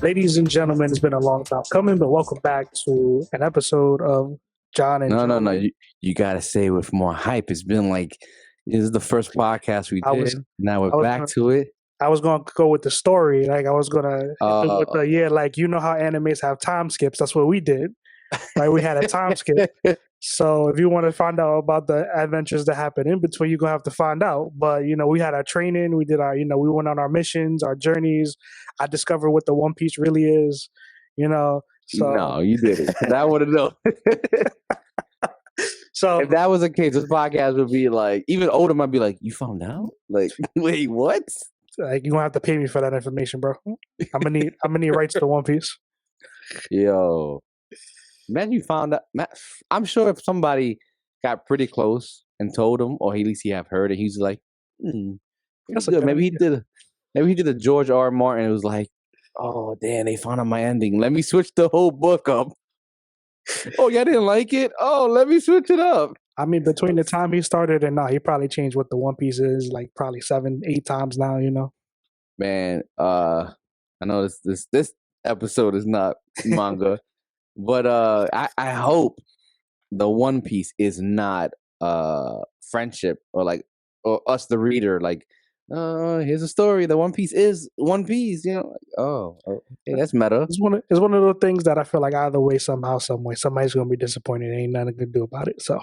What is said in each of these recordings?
Ladies and gentlemen, it's been a long time coming, but welcome back to an episode of Jon and Jo. No. You gotta say it with more hype. It's been like this is the first podcast we did. Now we're back to it. I was gonna go with the story, like I was gonna with the like you know how animes have time skips. That's what we did. Right, we had a time skip. So if you want to find out about the adventures that happen in between, you're gonna have to find out. But we had our training, we did our, we went on our missions, our journeys. I discovered what the One Piece really is. So no, you didn't. I would have known. So if that was the case, this podcast would be like even older. Might be like, you found out? Like, wait, what? Like you're gonna have to pay me for that information, bro. I'm gonna need rights to One Piece. Yo. Imagine you found out. I'm sure if somebody got pretty close and told him, or at least he have heard it, he's like, that's good. Maybe he did. Maybe he did a George R. Martin. It was like, oh damn, they found out my ending. Let me switch the whole book up. Oh, y'all didn't like it? Oh, let me switch it up. I mean, between the time he started and now, he probably changed what the One Piece is, like probably 7-8 times now. Man, I know this episode is not manga. But I hope the One Piece is not friendship or us the reader like here's a story. The One Piece is One Piece, hey, that's meta. It's one of those things that I feel like either way, somehow, some way, somebody's gonna be disappointed. Ain't nothing to do about it. So,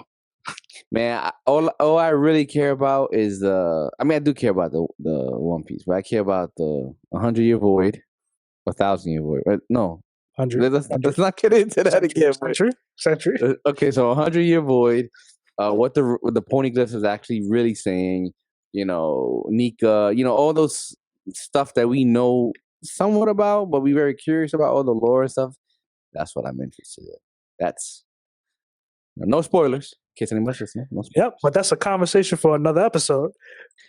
man, all I really care about is I do care about the One Piece, but I care about the 100-year void, 1,000-year void. No. 100. Let's not get into that again. Century. Okay, so 100-year void. What the poneglyphs is actually really saying. Nika. All those stuff that we know somewhat about, but we're very curious about all the lore and stuff. That's what I'm interested in. That's no spoilers. In case anybody's listening. No spoilers. Yep, but that's a conversation for another episode.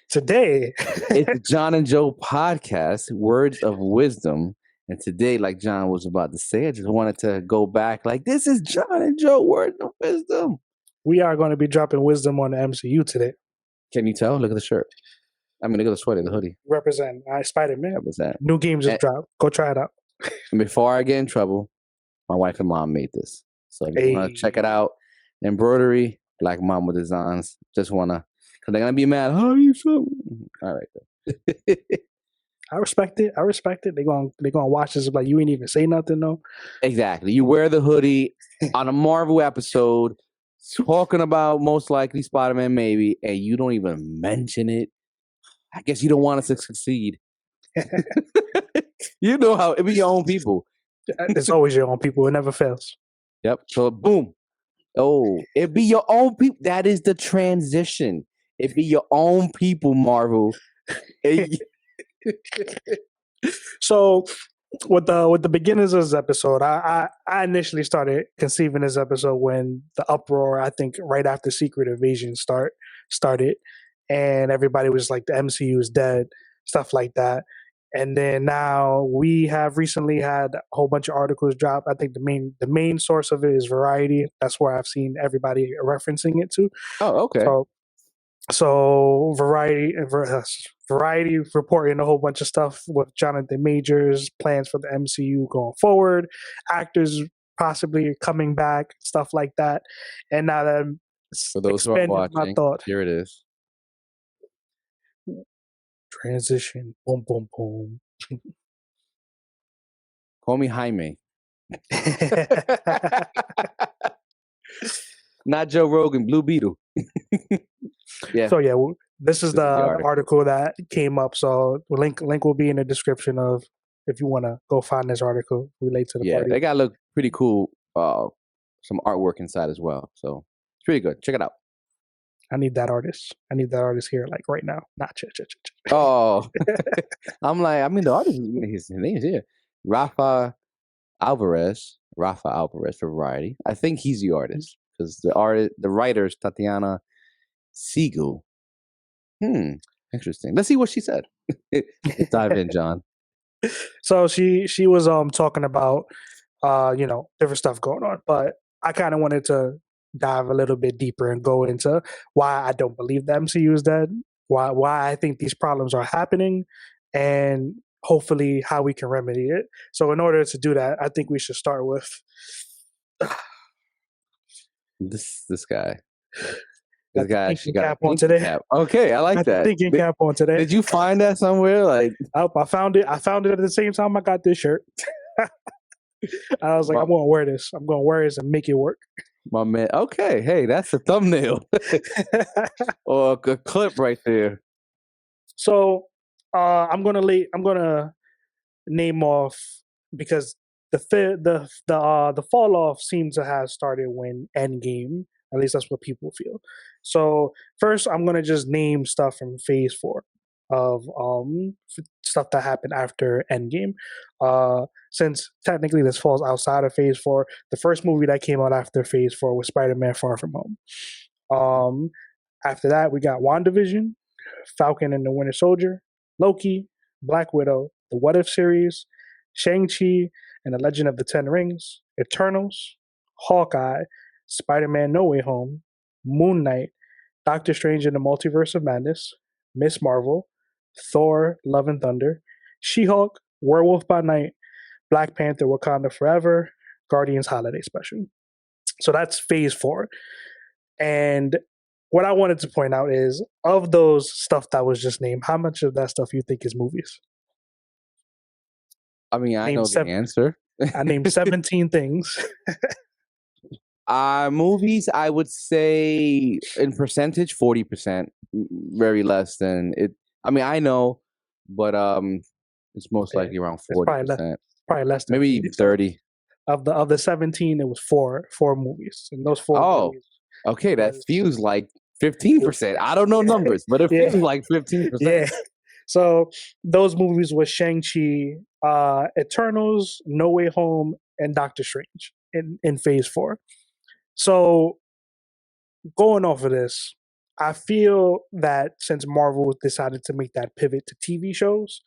Today, it's the Jon and Jo podcast, Words of Wisdom. And today, like John was about to say, I just wanted to go back like, this is Jon and Jo, Words of Wisdom. We are going to be dropping wisdom on the MCU today. Can you tell? Look at the shirt. Look at the sweater, the hoodie. Represent. Spider-Man. Represent. New games just dropped. Go try it out. And before I get in trouble, my wife and mom made this. So if you want to check it out, embroidery, Black Mama Designs. Just want to, because they're going to be mad. How are you so? All right, then. I respect it. They're gonna watch this like you ain't even say nothing though. Exactly. You wear the hoodie on a Marvel episode talking about most likely Spider-Man maybe, and you don't even mention it. I guess you don't want us to succeed. You know how it be your own people. It's always your own people. It never fails. Yep. So boom. Oh, it be your own people. That is the transition. It be your own people, Marvel. So with the beginnings of this episode, I initially started conceiving this episode when the uproar, I think right after Secret Invasion started, and everybody was like the MCU is dead, stuff like that. And then now we have recently had a whole bunch of articles drop. I think the main source of it is Variety. That's where I've seen everybody referencing it to. Oh, okay. So Variety reporting a whole bunch of stuff with Jonathan Majors, plans for the MCU going forward, actors possibly coming back, stuff like that. And now that for those who are watching, here it is. Transition. Boom, boom, boom. Call me Jaime. Not Joe Rogan, Blue Beetle. Yeah. So yeah, this is the article that came up. So link will be in the description of if you want to go find this article relate to the party. Yeah, they got to look pretty cool. Some artwork inside as well. So it's pretty good. Check it out. I need that artist. Here, like right now. Not Oh, I'm like, the artist. His name is here. Rafa Alvarez for Variety. I think he's the artist because the writer is Tatiana Siegel. Interesting. Let's see what she said. Let's dive in, John. So she was talking about different stuff going on, but I kind of wanted to dive a little bit deeper and go into why I don't believe the MCU is dead why I think these problems are happening, and hopefully how we can remedy it. So in order to do that, I think we should start with This guy. This got the guy, she thinking got a cap on thinking today. cap. Okay, I like Got the that. thinking cap on today. Did you find that somewhere? Like, I found it. I found it at the same time I got this shirt. I was like, I'm gonna wear this. I'm gonna wear this and make it work. My man. Okay, hey, that's a thumbnail or a clip right there. So I'm gonna name off, because the fall off seems to have started when Endgame. At least that's what people feel. So first, I'm gonna just name stuff from Phase 4 of stuff that happened after Endgame. Since technically this falls outside of Phase 4, the first movie that came out after Phase 4 was Spider-Man: Far From Home. After that, we got WandaVision, Falcon and the Winter Soldier, Loki, Black Widow, the What If series, Shang-Chi and the Legend of the Ten Rings, Eternals, Hawkeye, Spider-Man No Way Home, Moon Knight, Doctor Strange in the Multiverse of Madness, Miss Marvel, Thor, Love and Thunder, She-Hulk, Werewolf by Night, Black Panther, Wakanda Forever, Guardians Holiday Special. So that's Phase 4. And what I wanted to point out is, of those stuff that was just named, how much of that stuff you think is movies? I mean, I know the answer. I named 17 things. Movies, I would say in percentage, 40%, very less than it. I mean, I know, but it's most likely around 40%. Probably less than maybe 30. Of the 17, it was four movies, and those four. Oh, movies okay, that feels like 15%. I don't know numbers, but it feels like 15%. Yeah. So those movies were Shang-Chi, Eternals, No Way Home, and Doctor Strange in Phase 4. So going off of this, I feel that since Marvel decided to make that pivot to TV shows,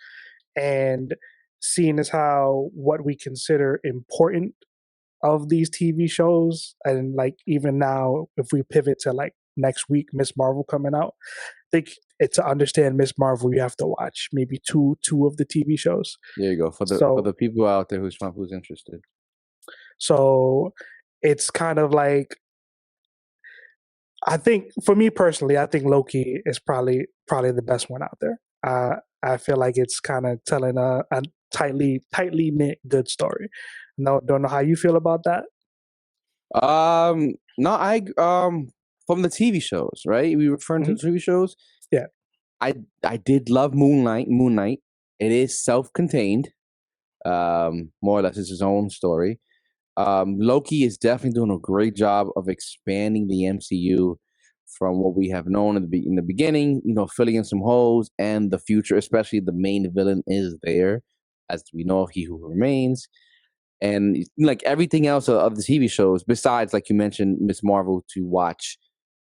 and seeing as how what we consider important of these TV shows, and like even now, if we pivot to like next week, Miss Marvel coming out, I think to understand Miss Marvel, you have to watch maybe two of the TV shows. There you go, for the people out there who's interested. So it's kind of like, I think for me personally, I think Loki is probably the best one out there. I feel like it's kind of telling a tightly knit good story. No, don't know how you feel about that. No, I from the TV shows, right? We referring to the TV shows. Yeah, I did love Moon Knight. It is self-contained. More or less, it's his own story. Loki is definitely doing a great job of expanding the MCU from what we have known in the beginning, filling in some holes, and the future, especially the main villain is there, as we know, He Who Remains. And like everything else of the TV shows, besides, like you mentioned, Miss Marvel, to watch.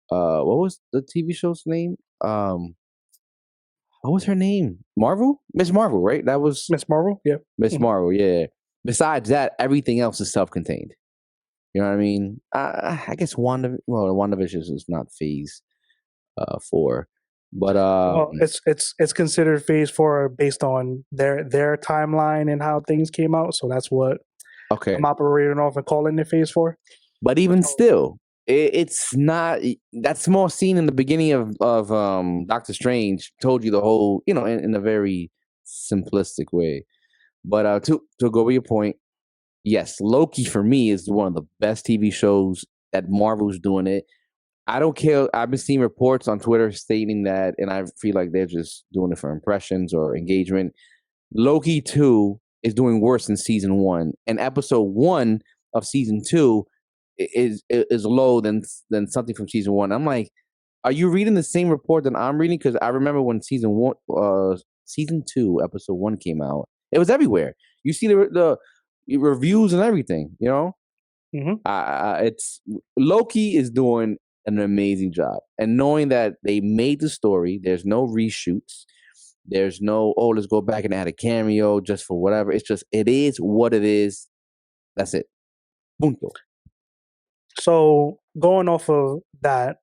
What was the TV show's name? What was her name? Miss Marvel, right? That was Miss Marvel. Yeah, Miss Marvel. Yeah. Besides that, everything else is self-contained. You know what I mean? I guess WandaVision is not Phase 4, but well, it's considered Phase 4 based on their timeline and how things came out. So that's what I'm operating off and calling it Phase 4. But even still, it's not. That small scene in the beginning of Doctor Strange told you the whole, in a very simplistic way. But to go with your point, yes, Loki for me is one of the best TV shows that Marvel's doing it. I don't care. I've been seeing reports on Twitter stating that, and I feel like they're just doing it for impressions or engagement. Loki 2 is doing worse than season 1, and episode 1 of season 2 is low than something from season 1. I'm like, are you reading the same report that I'm reading? Because I remember when season 2, episode 1 came out, it was everywhere. You see the reviews and everything. It's Loki is doing an amazing job, and knowing that they made the story, there's no reshoots, there's no let's go back and add a cameo just for whatever. It's just, it is what it is. That's it. Punto. So going off of that,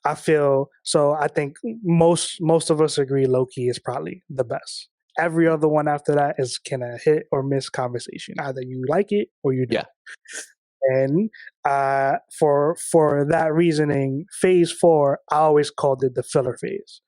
I feel so. I think most of us agree Loki is probably the best. Every other one after that is kind of hit or miss conversation. Either you like it or you don't. Yeah. And for that reasoning, Phase 4, I always called it the filler phase.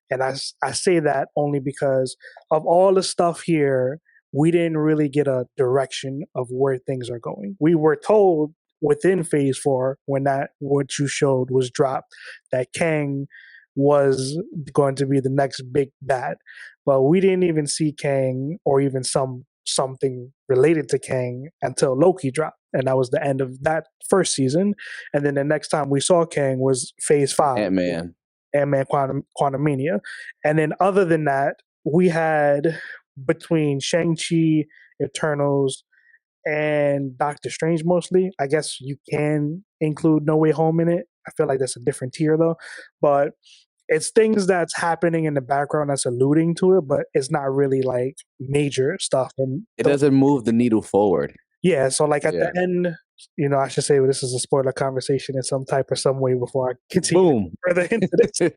And I say that only because of all the stuff here, we didn't really get a direction of where things are going. We were told within Phase 4, when that what you showed was dropped, that Kang was going to be the next big bad. But we didn't even see Kang or even something related to Kang until Loki dropped. And that was the end of that first season. And then the next time we saw Kang was Phase 5. Ant-Man. Ant-Man Quantumania. And then other than that, we had between Shang-Chi, Eternals, and Doctor Strange mostly. I guess you can include No Way Home in it. I feel like that's a different tier though. But it's things that's happening in the background that's alluding to it, but it's not really like major stuff. And it doesn't move the needle forward. Yeah, so like at the end, I should say this is a spoiler conversation in some type or some way before I continue further into this.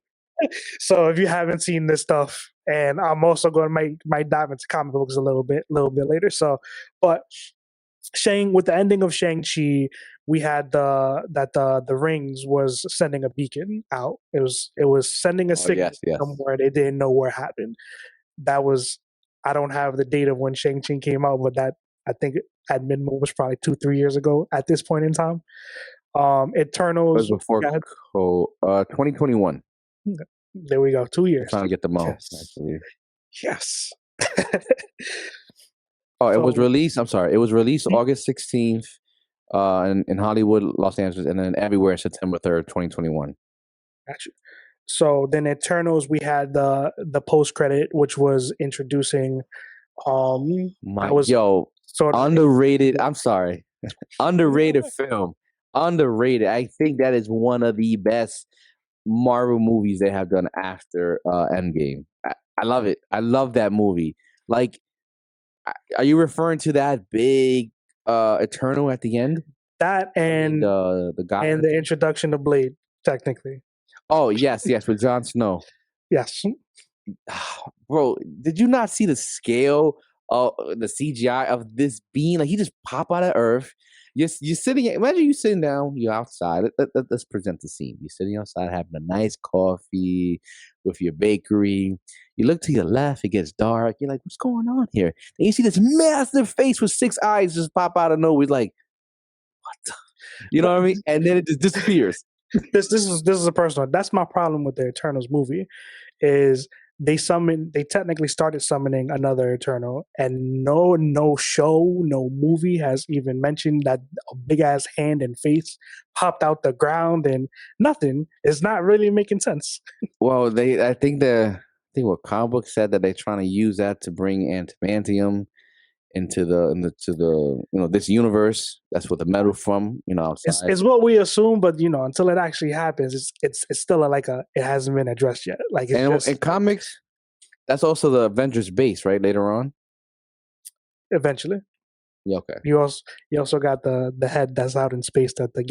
So if you haven't seen this stuff, and I'm also going to might dive into comic books a little bit later. So, but with the ending of Shang-Chi, we had the rings was sending a beacon out. It was sending a signal somewhere. They didn't know where it happened. That was, I don't have the date of when Shang-Chi came out, but that I think at minimum was probably 2-3 years ago at this point in time. Eternals it was before 2021. There we go, 2 years. I'm trying to get them out. Actually. Yes. It was released. I'm sorry. It was released August 16th in Hollywood, Los Angeles, and then everywhere September 3rd, 2021. Gotcha. So then Eternals, we had the post credit, which was introducing. Underrated. I'm sorry, underrated film. Underrated. I think that is one of the best Marvel movies they have done after Endgame. I love it. I love that movie. Like, are you referring to that big Eternal at the end? That and the guy and the introduction of Blade, technically. Oh yes, with Jon Snow. Yes. Bro, did you not see the scale of the CGI of this being? Like, he just pop out of Earth. You're sitting. Imagine you sitting down. You're outside. Let's present the scene. You're sitting outside having a nice coffee with your bakery. You look to your left. It gets dark. You're like, "What's going on here?" And you see this massive face with 6 eyes just pop out of nowhere. Like, what? You know what I mean? And then it just disappears. This is a personal. That's my problem with the Eternals movie, is they technically started summoning another Eternal, and no show, no movie has even mentioned that a big ass hand and face popped out the ground, and nothing is not really making sense. Well, I think what comic book said that they're trying to use that to bring antimantium into the this universe. That's what the metal from outside. It's what we assume, but until it actually happens, it's still it hasn't been addressed yet. Like, in comics, that's also the Avengers base, right? Later on, eventually. Yeah, okay. You also got the head that's out in space that the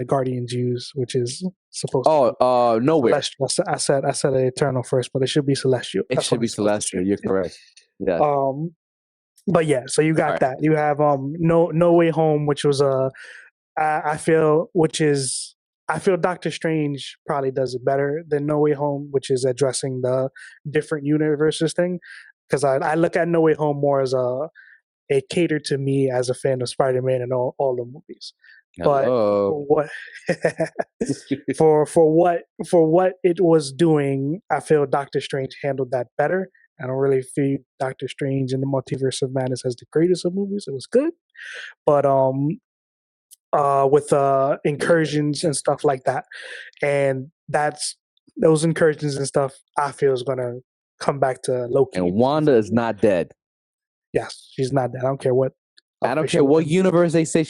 Guardians use, which is supposed to nowhere. I said Eternal first, but it should be Celestial. It should be Celestial. You're correct. Yeah. But yeah, so you got that. You have No Way Home, which was I feel Doctor Strange probably does it better than No Way Home, which is addressing the different universes thing. Because I look at No Way Home more as a cater to me as a fan of Spider-Man and all the movies. But for what it was doing, I feel Doctor Strange handled that better. I don't really feel Doctor Strange in the Multiverse of Madness as the greatest of movies. It was good, but with incursions and stuff like that, and those incursions and stuff, I feel is gonna come back to Loki. And Wanda is not dead. Yes, she's not dead. I don't care what. I don't care what universe they say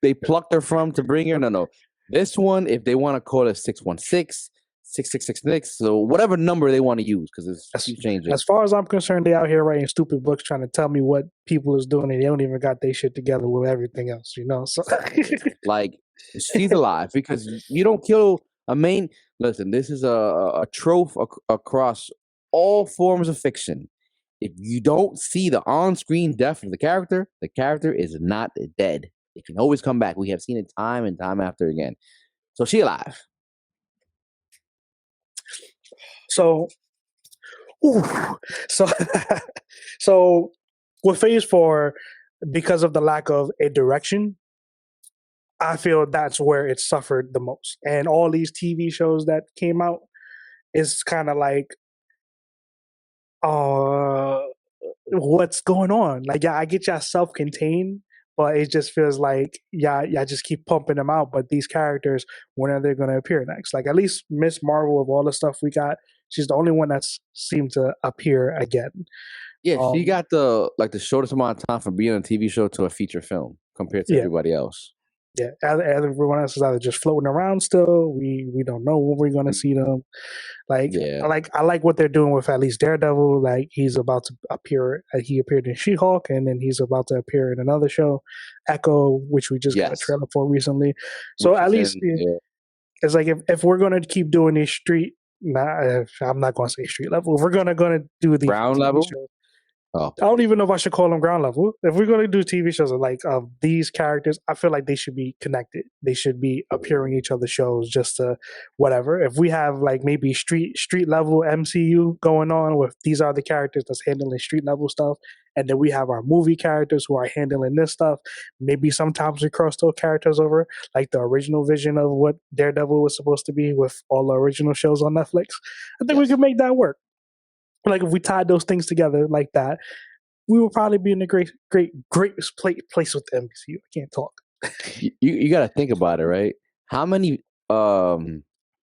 they plucked her from to bring her. No. This one, if they want to call it 616. 666, so whatever number they want to use, because it's changing. As far as I'm concerned, they out here writing stupid books trying to tell me what people is doing, and they don't even got their shit together with everything else, So, like, she's alive because you don't kill Listen, this is a trope across all forms of fiction. If you don't see the on-screen death of the character is not dead. It can always come back. We have seen it time and time after again. So she alive. So, ooh, so, so with Phase 4, because of the lack of a direction, I feel that's where it suffered the most. And all these TV shows that came out is kind of like, uh, what's going on? Like, yeah, I get y'all self-contained, but it just feels like, yeah, just keep pumping them out. But these characters, when are they going to appear next? Like, at least Miss Marvel, of all the stuff we got, she's the only one that's seemed to appear again. Yeah, she got the shortest amount of time from being on a TV show to a feature film compared to everybody else. Yeah, everyone else is either just floating around still. We don't know when we're going to see them. Like, I like what they're doing with at least Daredevil. Like, he's about to appear. He appeared in She-Hulk, and then he's about to appear in another show, Echo, which we just got a trailer for recently. So at least it's like if we're going to keep doing these I'm not going to say street level. If we're going to do the ground level shows, I don't even know if I should call them ground level. If we're going to do TV shows of these characters, I feel like they should be connected. They should be appearing in each other's shows just to whatever. If we have like maybe street level MCU going on with these are the characters that's handling street level stuff, and then we have our movie characters who are handling this stuff. Maybe sometimes we cross those characters over, like the original vision of what Daredevil was supposed to be with all the original shows on Netflix. I think we could make that work. Like if we tied those things together like that, we will probably be in a great place with the MCU. I can't talk. You got to think about it, right? How many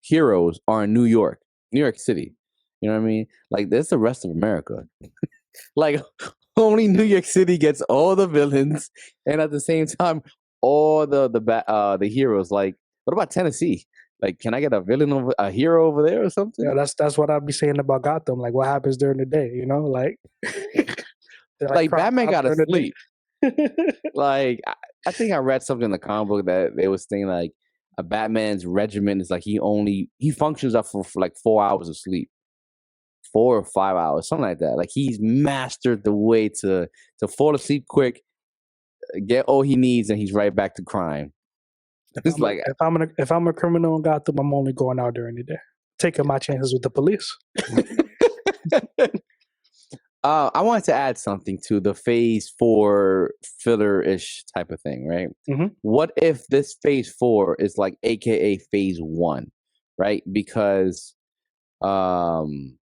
heroes are in New York City? You know what I mean? Like that's the rest of America. Like only New York City gets all the villains, and at the same time, all the heroes. Like, what about Tennessee? Like, can I get a hero over there or something? Yeah, that's what I'd be saying about Gotham. Like, what happens during the day? You know, like, like Batman got to sleep. Like, I think I read something in the comic book that they was saying like a Batman's regimen is like he functions up for like 4 hours of sleep, 4 or 5 hours, something like that. Like he's mastered the way to fall asleep quick, get all he needs, and he's right back to crime. If I'm a criminal in Gotham, I'm only going out during the day, taking my chances with the police. I wanted to add something to the Phase 4 filler-ish type of thing, right? Mm-hmm. What if this Phase 4 is like AKA Phase 1, right? Because in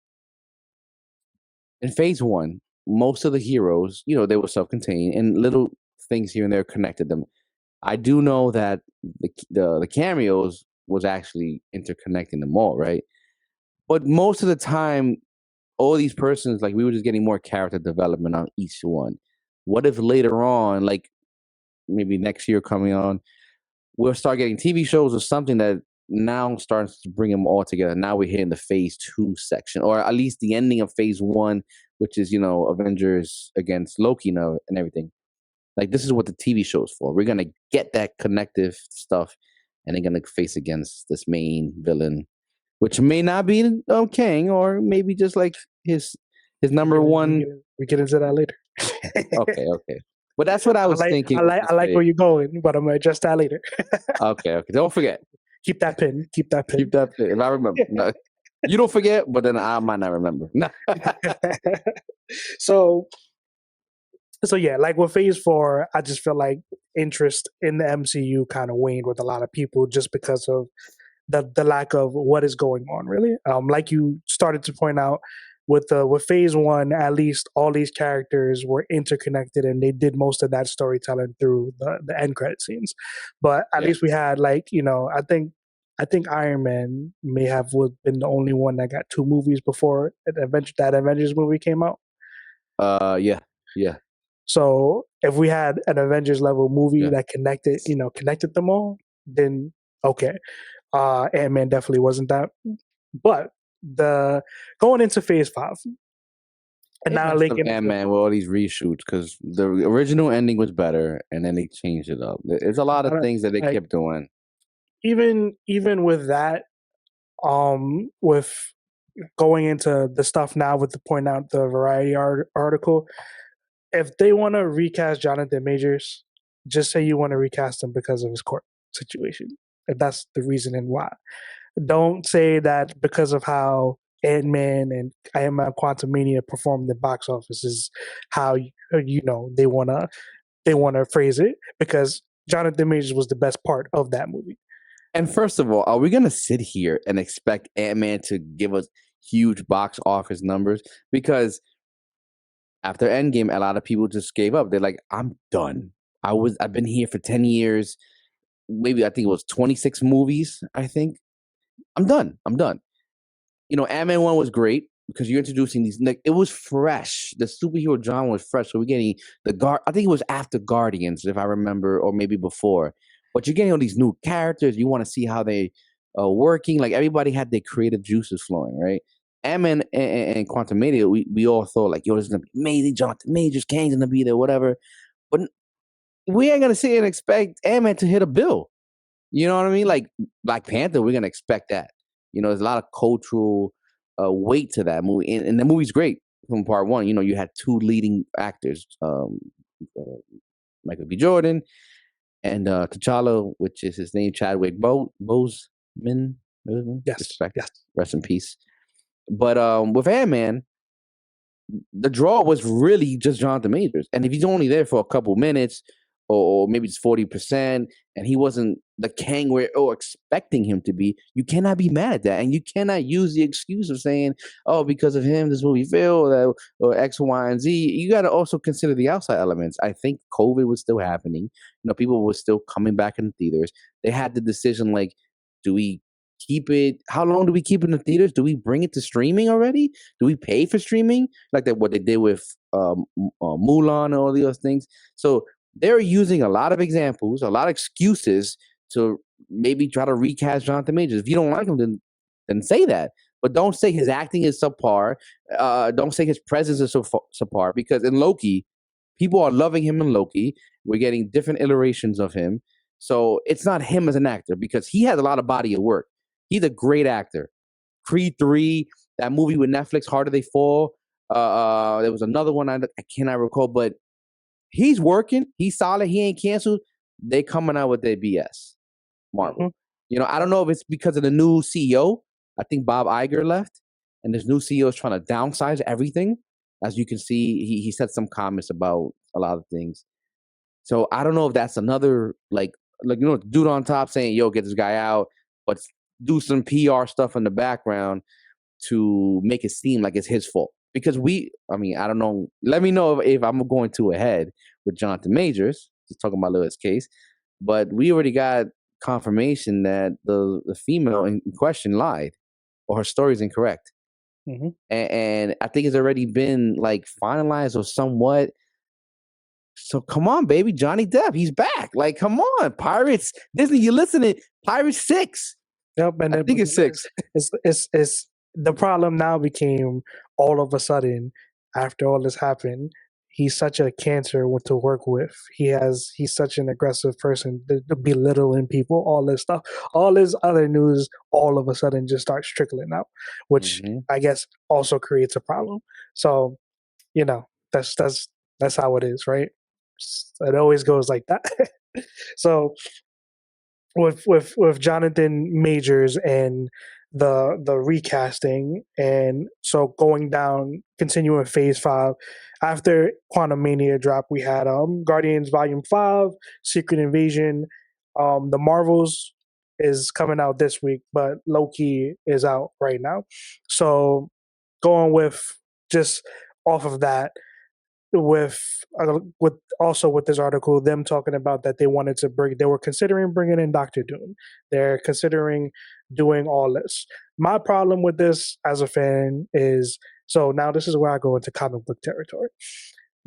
Phase 1, most of the heroes, they were self-contained and little things here and there connected them. I do know that the cameos was actually interconnecting them all, right? But most of the time, all these persons, like we were just getting more character development on each one. What if later on, like maybe next year coming on, we'll start getting TV shows or something that now starts to bring them all together. Now we're hitting the Phase 2 section, or at least the ending of Phase 1, which is, Avengers against Loki now and everything. Like, this is what the TV show is for. We're going to get that connective stuff, and they're going to face against this main villain, which may not be Kang, or maybe just like his number one. We get into that later. Okay. But that's what I was thinking. I like where you're going, but I'm going to adjust that later. Okay. Don't forget. Keep that pin. Keep that pin. If I remember. No, you don't forget, but then I might not remember. So yeah, like with Phase 4, I just feel like interest in the MCU kind of waned with a lot of people just because of the lack of what is going on, really. Like you started to point out with Phase 1, at least all these characters were interconnected, and they did most of that storytelling through the end credit scenes. But at least we had I think Iron Man may have been the only one that got 2 movies before that Avengers movie came out. Yeah. So if we had an Avengers level movie that connected them all, then okay. Ant-Man definitely wasn't that. But going into Phase 5, and now linking Ant-Man with all these reshoots, because the original ending was better, and then they changed it up. There's a lot of things that they kept doing. Even with that, With going into the stuff now with the point out the Variety article, if they want to recast Jonathan Majors, just say you want to recast him because of his court situation. If that's the reasoning why. Don't say that because of how Ant-Man and Ant-Man Quantumania performed in the box office is how they wanna phrase it, because Jonathan Majors was the best part of that movie. And first of all, are we gonna sit here and expect Ant-Man to give us huge box office numbers? Because after Endgame, a lot of people just gave up. They're like, I'm done. I've been here for 10 years. Maybe I think it was 26 movies, I think. I'm done. Ant-Man 1 was great because you're introducing these, like, it was fresh. The superhero genre was fresh. So we're getting I think it was after Guardians, if I remember, or maybe before. But you're getting all these new characters. You want to see how they are working. Like, everybody had their creative juices flowing, right? Ant-Man and Quantumania, we all thought, like, yo, this is going to be amazing. Jonathan Majors, Kang's going to be there, whatever. But we ain't going to sit and expect Ant-Man to hit a bill. You know what I mean? Like Black Panther, we're going to expect that. There's a lot of cultural weight to that movie. And the movie's great from part one. You had two leading actors, Michael B. Jordan and T'Challa, which is his name, Chadwick Boseman. Yes. Rest in peace. But with Ant-Man, the draw was really just Jonathan Majors. And if he's only there for a couple minutes, or maybe it's 40%, and he wasn't the Kang we're expecting him to be, you cannot be mad at that. And you cannot use the excuse of saying, oh, because of him, this movie failed, or X, Y, and Z. You got to also consider the outside elements. I think COVID was still happening. People were still coming back in the theaters. They had the decision, like, do we keep it? How long do we keep it in the theaters? Do we bring it to streaming already? Do we pay for streaming? Like what they did with Mulan and all the other things. So they're using a lot of examples, a lot of excuses to maybe try to recast Jonathan Majors. If you don't like him, then say that. But don't say his acting is subpar. Don't say his presence is subpar. Because in Loki, people are loving him in Loki. We're getting different iterations of him. So it's not him as an actor, because he has a lot of body of work. He's a great actor. Creed 3, that movie with Netflix, Harder They Fall. There was another one I cannot recall, but he's working. He's solid. He ain't canceled. They coming out with their BS. Marvel. Mm-hmm. I don't know if it's because of the new CEO. I think Bob Iger left, and this new CEO is trying to downsize everything. As you can see, he said some comments about a lot of things. So I don't know if that's another dude on top saying, "Yo, get this guy out," but do some PR stuff in the background to make it seem like it's his fault. Because I don't know. Let me know if I'm going too ahead with Jonathan Majors, just talking about Lewis' case. But we already got confirmation that the female in question lied, or her story is incorrect. Mm-hmm. And I think it's already been finalized or somewhat. So come on, baby, Johnny Depp, he's back. Like, come on, Pirates, Disney, you listening? Pirates 6. Yep, and I think it's 6. It's the problem now became, all of a sudden, after all this happened, he's such a cancer to work with. He's such an aggressive person, belittling people, all this stuff. All this other news all of a sudden just starts trickling out, which I guess also creates a problem. So, that's how it is, right? It always goes like that. So with Jonathan Majors and the recasting, and so going down, continuing phase 5 after Quantumania drop, we had Guardians Volume 5, Secret Invasion. The Marvels is coming out this week, but Loki is out right now. So going with just off of that, with this article, them talking about that they were considering bringing in Doctor Doom. They're considering doing all this. My problem with this as a fan is, so now this is where I go into comic book territory.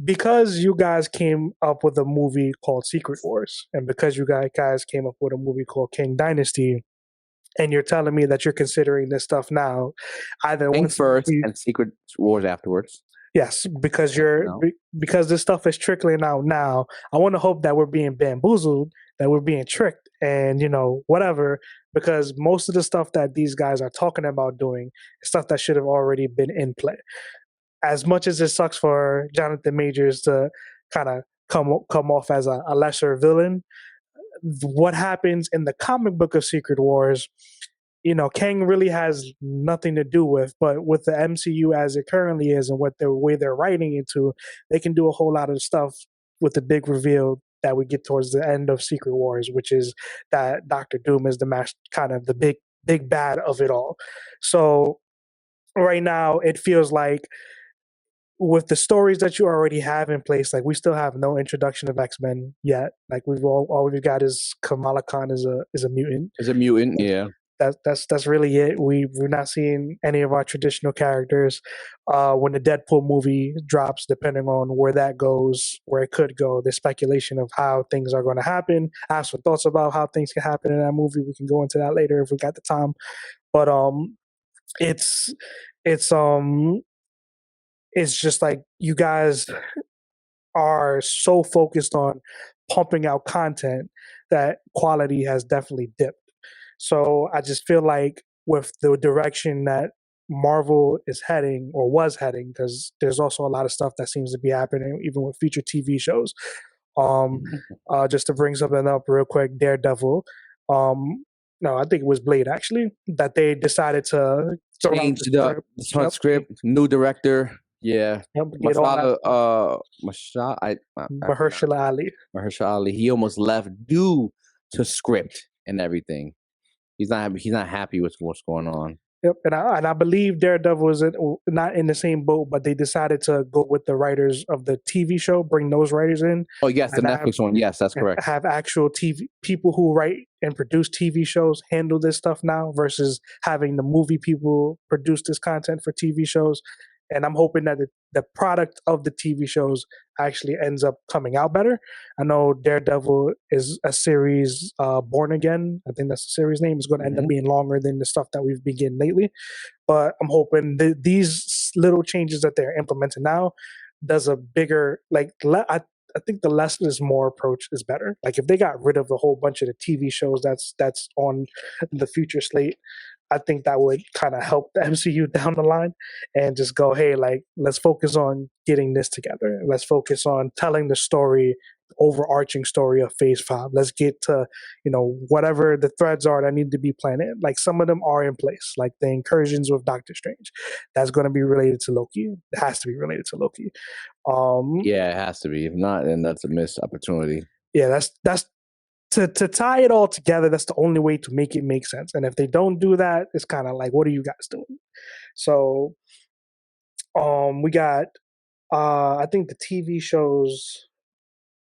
Because you guys came up with a movie called Secret Wars, and because you guys came up with a movie called King Dynasty, and you're telling me that you're considering this stuff now, either King first and Secret Wars afterwards. Yes, because because this stuff is trickling out now. I want to hope that we're being bamboozled, that we're being tricked, and whatever, because most of the stuff that these guys are talking about doing is stuff that should have already been in play. As much as it sucks for Jonathan Majors to kind of come off as a lesser villain, what happens in the comic book of Secret Wars, Kang really has nothing to do with. But with the MCU as it currently is and what the way they're writing into, they can do a whole lot of stuff with the big reveal that we get towards the end of Secret Wars, which is that Doctor Doom is the kind of the big bad of it all. So right now, it feels like with the stories that you already have in place, like we still have no introduction of X-Men yet. Like all we've got is Kamala Khan is a mutant. Is a mutant, yeah. That's really it. We're not seeing any of our traditional characters. When the Deadpool movie drops, depending on where that goes, where it could go, there's speculation of how things are going to happen. I have some thoughts about how things can happen in that movie. We can go into that later if we got the time. But it's just like you guys are so focused on pumping out content that quality has definitely dipped. So I just feel like with the direction that Marvel is heading or was heading, because there's also a lot of stuff that seems to be happening even with future TV shows. Just to bring something up real quick, Daredevil. No, I think it was Blade actually that they decided to change the script, new director. Yeah, Mahershala Ali. Mahershala Ali. He almost left due to script and everything. He's not happy with what's going on. Yep, and I believe Daredevil is not in the same boat, but they decided to go with the writers of the TV show, bring those writers in. Oh yes, the Netflix one. Yes, that's correct. Have actual TV people who write and produce TV shows handle this stuff now versus having the movie people produce this content for TV shows. And I'm hoping that the product of the TV shows actually ends up coming out better. I know Daredevil is a series, Born Again. I think that's the series name. Is going to end up being longer than the stuff that we've been getting lately. But I'm hoping these little changes that they're implementing now does a bigger, I think the less is more approach is better. Like if they got rid of a whole bunch of the TV shows that's on the future slate, I think that would kind of help the MCU down the line and just go, hey, let's focus on getting this together. Let's focus on telling the story, overarching story of Phase 5. Let's get to, whatever the threads are that need to be planned in. Like some of them are in place, like the incursions with Doctor Strange. That's going to be related to Loki. It has to be related to Loki. Yeah, it has to be. If not, then that's a missed opportunity. Yeah, that's to tie it all together. That's the only way to make it make sense. And if they don't do that, it's kind of like, what are you guys doing? So, we got, I think the TV shows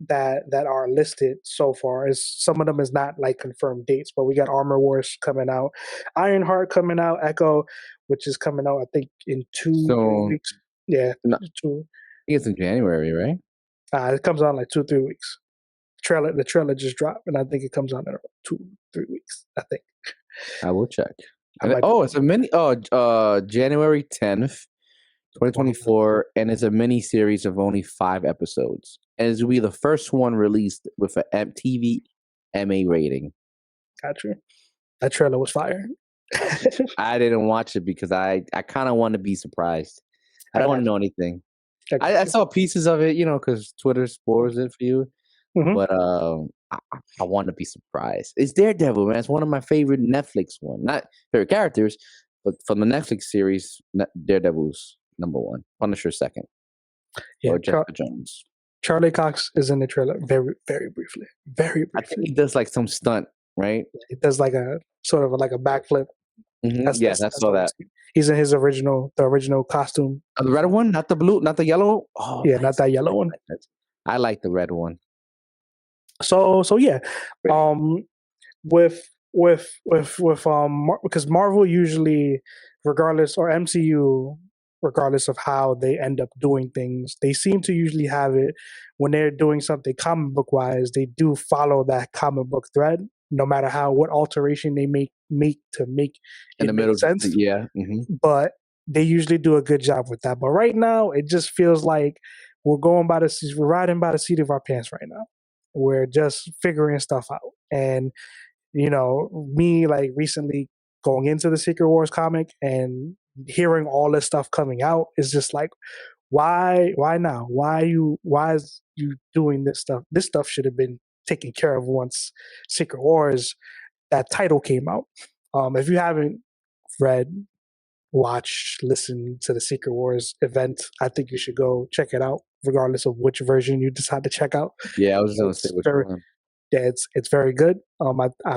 that are listed so far is some of them is not like confirmed dates, but we got Armor Wars coming out, Ironheart coming out, Echo, which is coming out I think in 2 weeks. Yeah, I think it's in January, right? It comes out in like 2-3 weeks. The trailer just dropped, and I think it comes out in 2-3 weeks. I think. I will check. It's a mini. January 10th, 2024, and it's a mini series of only 5 episodes, and it's will be the first one released with an MTV MA rating. Gotcha. That trailer was fire. I didn't watch it because I kind of want to be surprised. I don't want to know anything. I saw pieces of it, because Twitter spoils it for you. Mm-hmm. But I want to be surprised. It's Daredevil, man. It's one of my favorite Netflix one. Not favorite characters, but from the Netflix series, Daredevil's number 1. Punisher second. Yeah, or Jessica Jones. Charlie Cox is in the trailer very, very briefly. Very briefly. I think he does like some stunt, right? He does like a sort of like a backflip. Mm-hmm. I saw that. He's in the original costume. The red one, not the blue, not the yellow. Oh, yeah, not that yellow one. I like the red one. So yeah, with because Marvel usually, regardless, or MCU, regardless of how they end up doing things, they seem to usually have it when they're doing something comic book wise. They do follow that comic book thread, no matter what alteration they make to make in the middle sense. Yeah, mm-hmm. But they usually do a good job with that. But right now, it just feels like we're riding by the seat of our pants right now. We're just figuring stuff out. And, me like recently going into the Secret Wars comic and hearing all this stuff coming out is just like, why now? Why is you doing this stuff? This stuff should have been taken care of once Secret Wars, that title came out. If you haven't read, watch, listen to the Secret Wars event, I think you should go check it out, regardless of which version you decide to check out. Yeah, I was just gonna say which one. Yeah, it's very good. I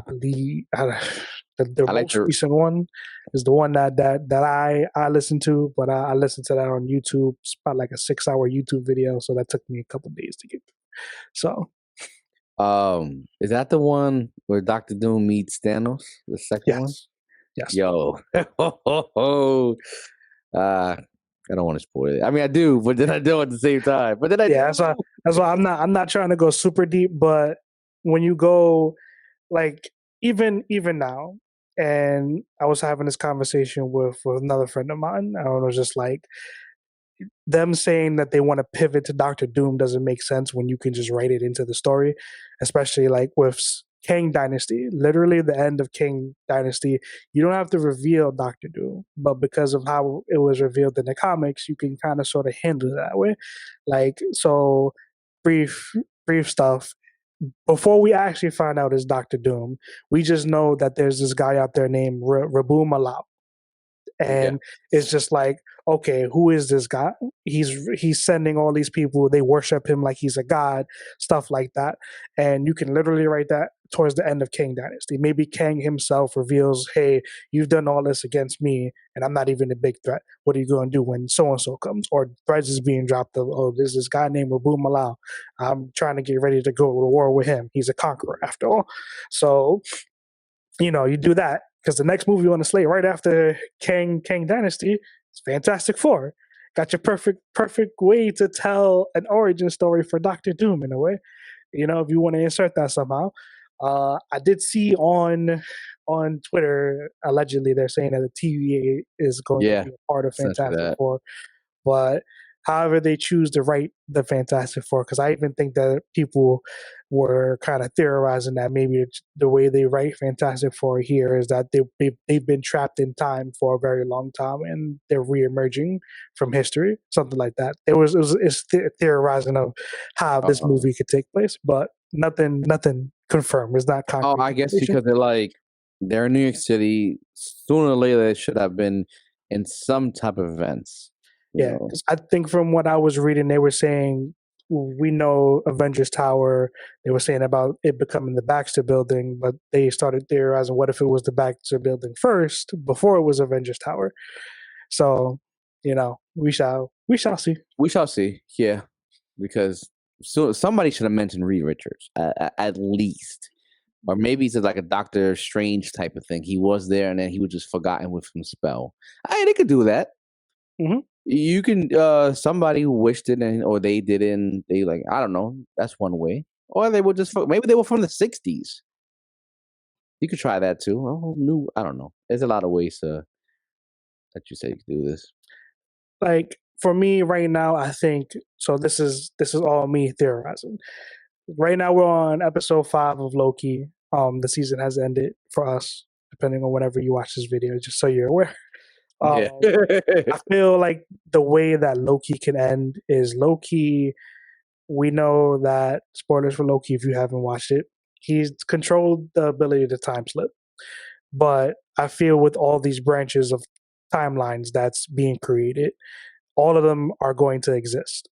believe the most recent one is the one that I listened to, but I listened to that on YouTube. It's about like a 6-hour YouTube video, so that took me a couple days to get through. So, is that the one where Doctor Doom meets Thanos? The second one? Yes. Yo. I don't want to spoil it. I mean, I do, but then I don't at the same time. But then I that's why I'm not trying to go super deep. But when you go, like even now, and I was having this conversation with another friend of mine. I was just like, them saying that they want to pivot to Doctor Doom doesn't make sense when you can just write it into the story, especially like with Kang Dynasty. Literally, the end of Kang Dynasty, you don't have to reveal Doctor Doom, but because of how it was revealed in the comics, you can kind of sort of handle it that way. Like, so brief stuff. Before we actually find out it's Doctor Doom, we just know that there's this guy out there named Rabu Malau. And it's just like, okay, who is this guy? He's sending all these people, they worship him like he's a god, stuff like that. And you can literally write that towards the end of Kang Dynasty. Maybe Kang himself reveals, hey, you've done all this against me, and I'm not even a big threat. What are you going to do when so-and-so comes? Or threats is being dropped of, oh, there's this guy named Rabu Malau. I'm trying to get ready to go to war with him. He's a conqueror after all. So, you do that. Because the next movie on the slate right after Kang Dynasty is Fantastic Four. Got your perfect way to tell an origin story for Doctor Doom in a way. If you want to insert that somehow. I did see on Twitter, allegedly they're saying that the TVA is going to be a part of Fantastic Four. But however they choose to write the Fantastic Four, because I even think that people were kind of theorizing that maybe the way they write Fantastic Four here is that they've been trapped in time for a very long time and they're reemerging from history, something like that. It's theorizing of how this movie could take place, but nothing confirmed. It's not concrete. Oh, I guess because they're in New York City. Sooner or later, they should have been in some type of events. Yeah, because I think from what I was reading, they were saying, we know Avengers Tower. They were saying about it becoming the Baxter Building, but they started theorizing, what if it was the Baxter Building first before it was Avengers Tower? So, we shall see. We shall see. Yeah, because somebody should have mentioned Reed Richards at least, or maybe it's like a Doctor Strange type of thing. He was there, and then he was just forgotten with some spell. They could do that. Mm-hmm. You can somebody who wished it or they didn't. They I don't know. That's one way. Or they were just maybe they were from the 60s. You could try that too. Oh, I don't know. There's a lot of ways that you say you could do this. Like for me right now, I think so. This is all me theorizing. Right now we're on episode 5 of Loki. The season has ended for us, depending on whenever you watch this video. Just so you're aware. I feel like the way that Loki can end is Loki. We know that, spoilers for Loki if you haven't watched it, he's controlled the ability to time slip. But I feel with all these branches of timelines that's being created, all of them are going to exist.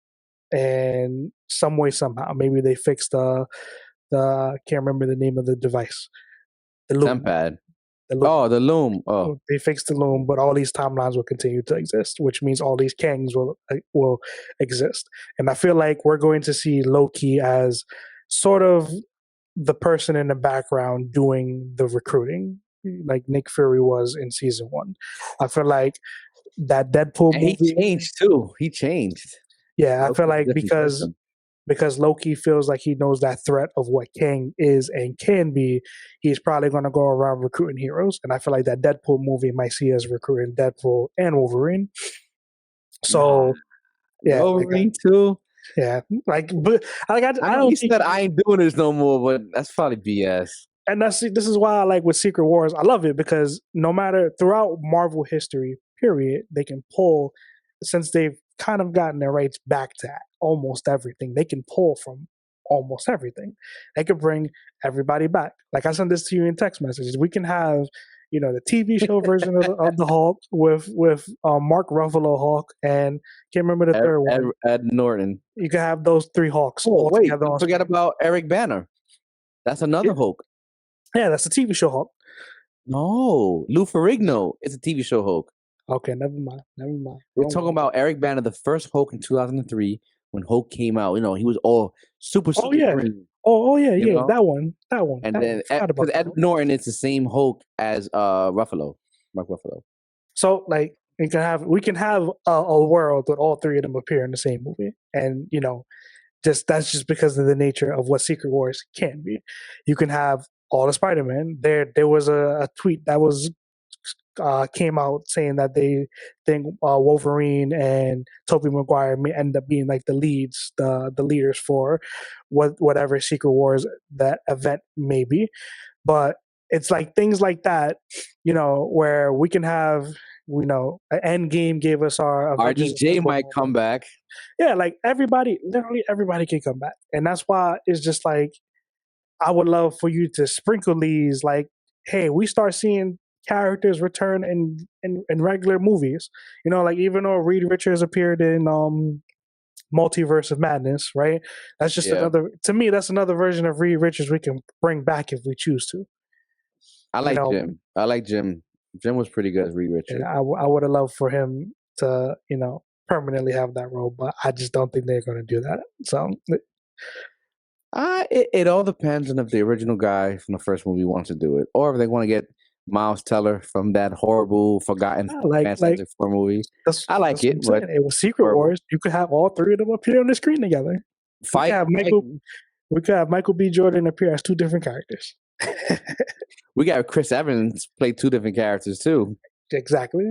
And some way, somehow, maybe they fixed the I can't remember the name of the device. The loom. The loom. Oh, they fixed the loom, but all these timelines will continue to exist, which means all these Kangs will exist. And I feel like we're going to see Loki as sort of the person in the background doing the recruiting, like Nick Fury was in season 1. I feel like that Deadpool movie. He changed too. He changed. Yeah, I feel like because Loki feels like he knows that threat of what Kang is and can be, he's probably going to go around recruiting heroes. And I feel like that Deadpool movie might see us recruiting Deadpool and Wolverine. So, yeah. Wolverine too? Yeah. But I know you said I ain't doing this no more, but that's probably BS. and this is why I like with Secret Wars. I love it because no matter throughout Marvel history, period, they can pull since they've kind of gotten their rights back to almost everything. They can pull from almost everything. They can bring everybody back. Like I sent this to you in text messages. We can have the TV show version of the Hulk with Mark Ruffalo Hulk and can't remember the third one. Ed Norton. You can have those three Hulks. Oh wait, don't forget about Eric Banner. That's another Hulk. Yeah, that's a TV show Hulk. No, Lou Ferrigno is a TV show Hulk. Okay, never mind. We're talking about Eric Banner, the first Hulk in 2003 when Hulk came out. He was all super green. Yeah, that one. And then because Ed Norton is the same Hulk as Mark Ruffalo. So like we can have a world with all three of them appear in the same movie, and that's just because of the nature of what Secret Wars can be. You can have all the Spider-Man. There was a tweet that was came out saying that they think Wolverine and Tobey Maguire may end up being like the leaders for whatever Secret Wars that event may be. But it's like things like that, where we can have, Endgame gave us our RDJ might come back. Yeah, like literally everybody can come back, and that's why it's just like I would love for you to sprinkle these. Like, hey, we start seeing characters return in regular movies. Like even though Reed Richards appeared in Multiverse of Madness, right? That's just to me, that's another version of Reed Richards we can bring back if we choose to. I like Jim. I like Jim. Jim was pretty good as Reed Richards. I would have loved for him to, permanently have that role, but I just don't think they're going to do that. So it all depends on if the original guy from the first movie wants to do it, or if they want to get Miles Teller from that horrible, forgotten Fantastic Four movie. I like it, but it was Secret Wars. You could have all three of them appear on the screen together. We could have Michael B. Jordan appear as two different characters. We got Chris Evans play two different characters too. Exactly.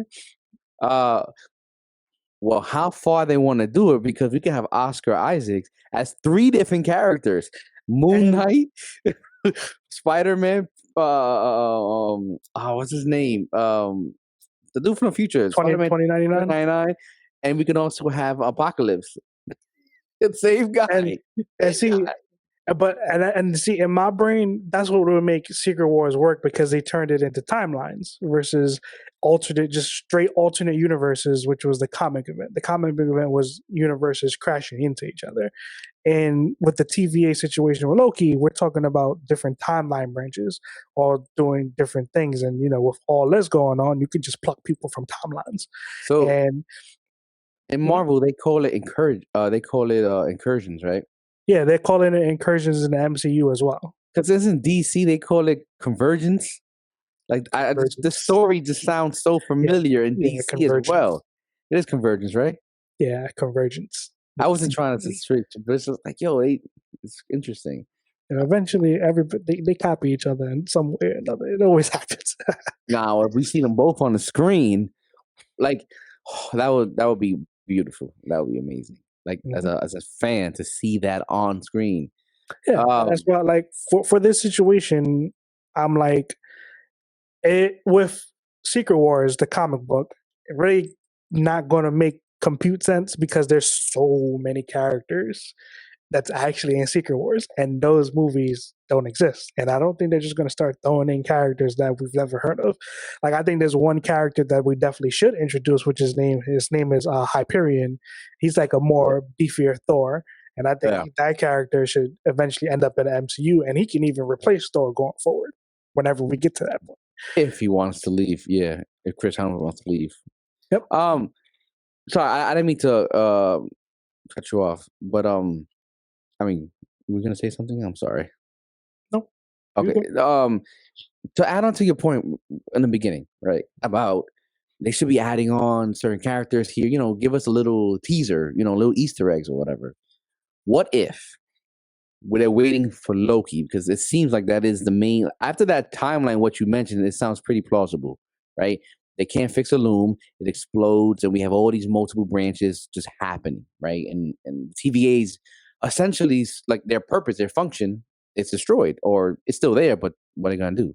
Well, how far they want to do it, because we can have Oscar Isaacs as three different characters: Moon Knight, Spider-Man. What's his name? The dude from the future, 2099, and we can also have Apocalypse. It's same guy. And see, but see, in my brain, that's what would make Secret Wars work, because they turned it into timelines versus straight alternate universes, which was the comic event. The comic event was universes crashing into each other. And with the TVA situation with Loki, we're talking about different timeline branches, all doing different things. And, with all this going on, you can just pluck people from timelines. So, and in Marvel, they call it incursions, right? Yeah, they're calling it incursions in the MCU as well. Because isn't DC, they call it convergence? Like, the story just sounds so familiar in DC as well. It is convergence, right? Yeah, convergence. I wasn't trying to switch, but it's just like, it's interesting. Eventually, they copy each other in some way or another. It always happens. Now, if we see them both on the screen, like, that would be beautiful. That would be amazing. Like, as a fan, to see that on screen. Yeah, that's why. Like for this situation, I'm like, with Secret Wars, the comic book, it really not going to make compute sense, because there's so many characters that's actually in Secret Wars, and those movies don't exist. And I don't think they're just going to start throwing in characters that we've never heard of. Like, I think there's one character that we definitely should introduce, which his name is Hyperion. He's like a more beefier Thor, and I think that character should eventually end up in the MCU, and he can even replace Thor going forward whenever we get to that point. If he wants to leave, yeah. If Chris Hemsworth wants to leave. Yep. Sorry, I didn't mean to cut you off, but I mean, we're gonna say something. I'm sorry. No. Okay. To add on to your point in the beginning, right? About they should be adding on certain characters here. Give us a little teaser. Little Easter eggs or whatever. What if they're waiting for Loki, because it seems like that is the main. After that timeline, what you mentioned, it sounds pretty plausible, right? They can't fix a loom; it explodes, and we have all these multiple branches just happening, right? And TVA's essentially, like, their purpose, their function it's destroyed or it's still there, but what are you gonna do?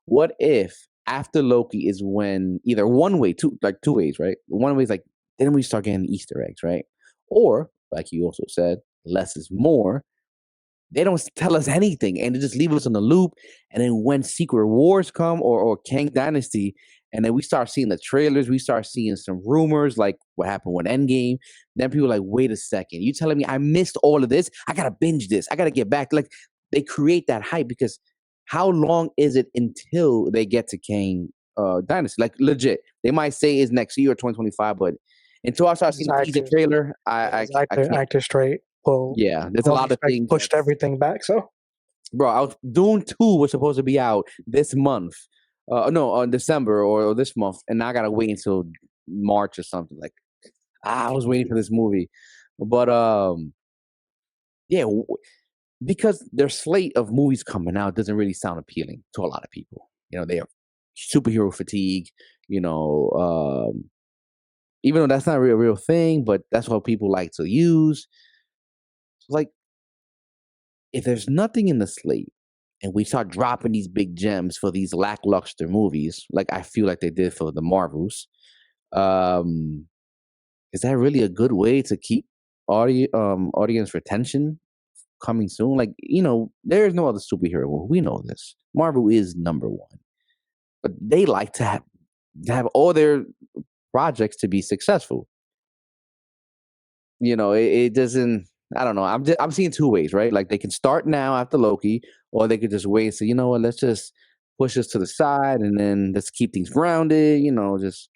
What if after Loki is when either one way, two ways, right? One way is like then we start getting Easter eggs, right? Or like you also said, less is more. They don't tell us anything, and they just leave us in the loop. And then when Secret Wars come or Kang Dynasty, and then we start seeing the trailers, we start seeing some rumors like what happened with Endgame. Then people are like, wait a second, you telling me I missed all of this? I gotta binge this. I gotta get back. Like they create that hype because how long is it until they get to Kang Dynasty? Like legit, they might say it's next year or 2025, but until I start seeing the teaser trailer, I can't. Actor straight. Well, Yeah, there's a lot of things pushed everything back. So, bro, Dune 2 was supposed to be out this month. No, on December or this month, and now I gotta wait until March or something. Like, I was waiting for this movie, but yeah, because their slate of movies coming out doesn't really sound appealing to a lot of people. You know, they are superhero fatigue. You know, even though that's not a real thing, but that's what people like to use. Like, if there's nothing in the slate and we start dropping these big gems for these lackluster movies, like I feel like they did for the Marvels, is that really a good way to keep audience retention coming soon? Like, you know, there is no other superhero movie. We know this. Marvel is number one, but they like to have all their projects to be successful. You know, it doesn't. I don't know. I'm seeing two ways, right? Like they can start now after Loki, or they could just wait and say, you know what, let's just push this to the side and then let's keep things grounded. You know, just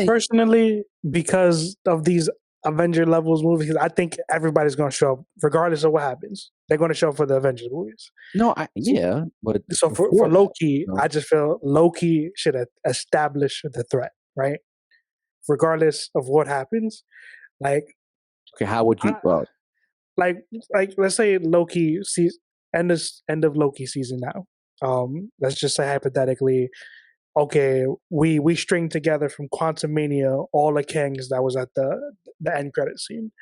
personally, because of these Avenger levels movies, I think everybody's going to show up regardless of what happens. They're going to show up for the Avengers movies. No, but so for Loki, I just feel Loki should establish the threat, right? Regardless of what happens, like okay, how would you? Like let's say Loki end of Loki season now. Let's just say hypothetically, okay, we string together from Quantumania all the Kangs that was at the end credit scene,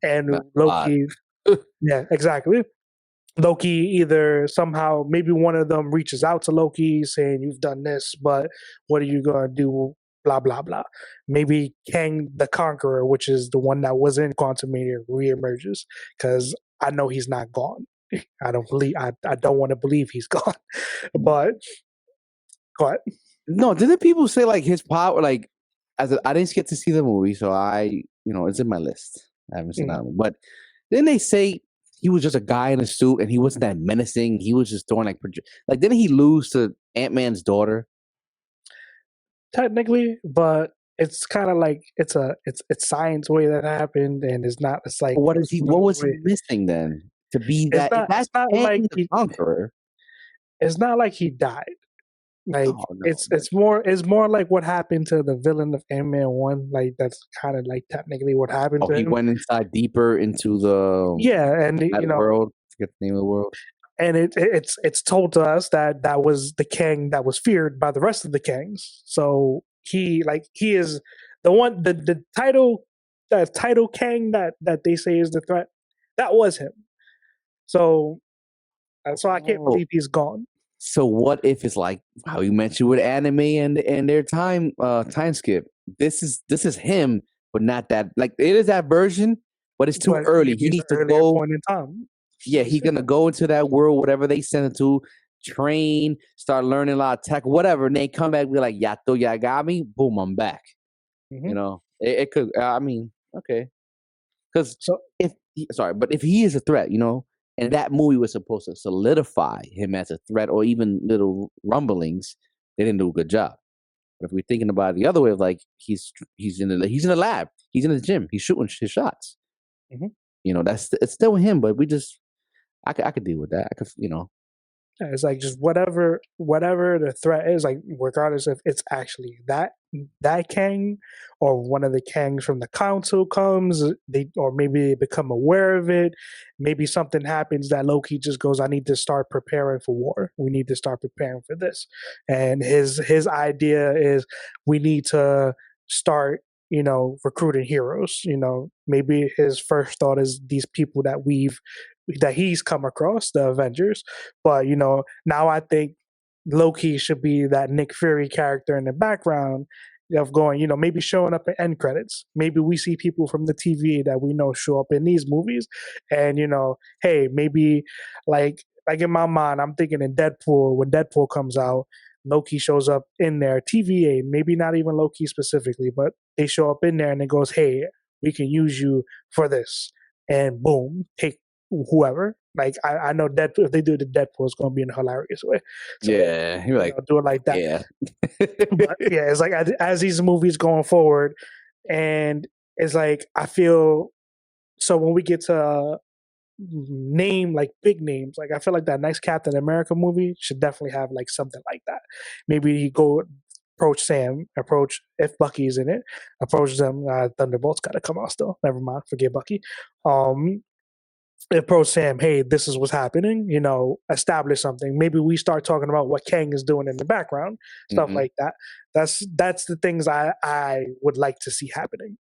and Loki, yeah, exactly. Loki either somehow maybe one of them reaches out to Loki saying you've done this, but what are you gonna do? Blah blah blah. Maybe Kang the Conqueror, which is the one that was in Quantumania, reemerges because I know he's not gone. I don't want to believe he's gone, but what? No, didn't people say like his power? Like, I didn't get to see the movie, so it's in my list. I haven't seen that one, but didn't they say he was just a guy in a suit and he wasn't that menacing? He was just throwing like didn't he lose to Ant-Man's daughter? Technically, but it's kind of like it's science way that happened, and it's not. It's like what was he missing then to be that? That's not like the Conqueror. It's not like he died. Like it's more like what happened to the villain of Ant-Man 1. Like that's kind of like technically what happened to him. He went inside deeper into the and world. I forget the name of the world. And it's told to us that was the Kang that was feared by the rest of the Kangs. So he is the one the title Kang that they say is the threat. That was him. So I can't believe he's gone. So what if it's like how you mentioned with anime and their time skip? This is him, but not that. Like it is that version, but it's too early. He needs to go. Point in time. Yeah, he's gonna go into that world, whatever they send him to, train, start learning a lot of tech, whatever, and they come back and be like, "Yato, ya got me." Boom, I'm back. Mm-hmm. You know, it could. I mean, okay, because but if he is a threat, you know, and that movie was supposed to solidify him as a threat, or even little rumblings, they didn't do a good job. But if we're thinking about it the other way, of like he's in the lab, he's in the gym, he's shooting his shots. Mm-hmm. You know, it's still him, but I could deal with that. I could, you know. It's like just whatever the threat is, like regardless if it's actually that Kang or one of the Kangs from the council comes, or maybe they become aware of it. Maybe something happens that Loki just goes, I need to start preparing for war. We need to start preparing for this. And his idea is we need to start, you know, recruiting heroes. You know, maybe his first thought is these people that we've that he's come across the Avengers. But now I think Loki should be that Nick Fury character in the background of going, maybe showing up in end credits. Maybe we see people from the TV that we know show up in these movies, and hey, maybe like in my mind, I'm thinking in Deadpool, when Deadpool comes out, Loki shows up in there, TVA, maybe not even Loki specifically, but they show up in there and it goes, hey, we can use you for this, and boom, take whoever. Like I know Deadpool, if they do the Deadpool, it's going to be in a hilarious way. So, yeah, you're like, do it like that. Yeah, but yeah, it's like as these movies going forward, and it's like I feel so when we get to name like big names, like I feel like that next Captain America movie should definitely have like something like that. Maybe he go approach Sam, approach if Bucky's in it, approach them. Thunderbolts got to come out still. Never mind, forget Bucky. Approach Sam, hey, this is what's happening, establish something. Maybe we start talking about what Kang is doing in the background, stuff like that. That's the things I would like to see happening.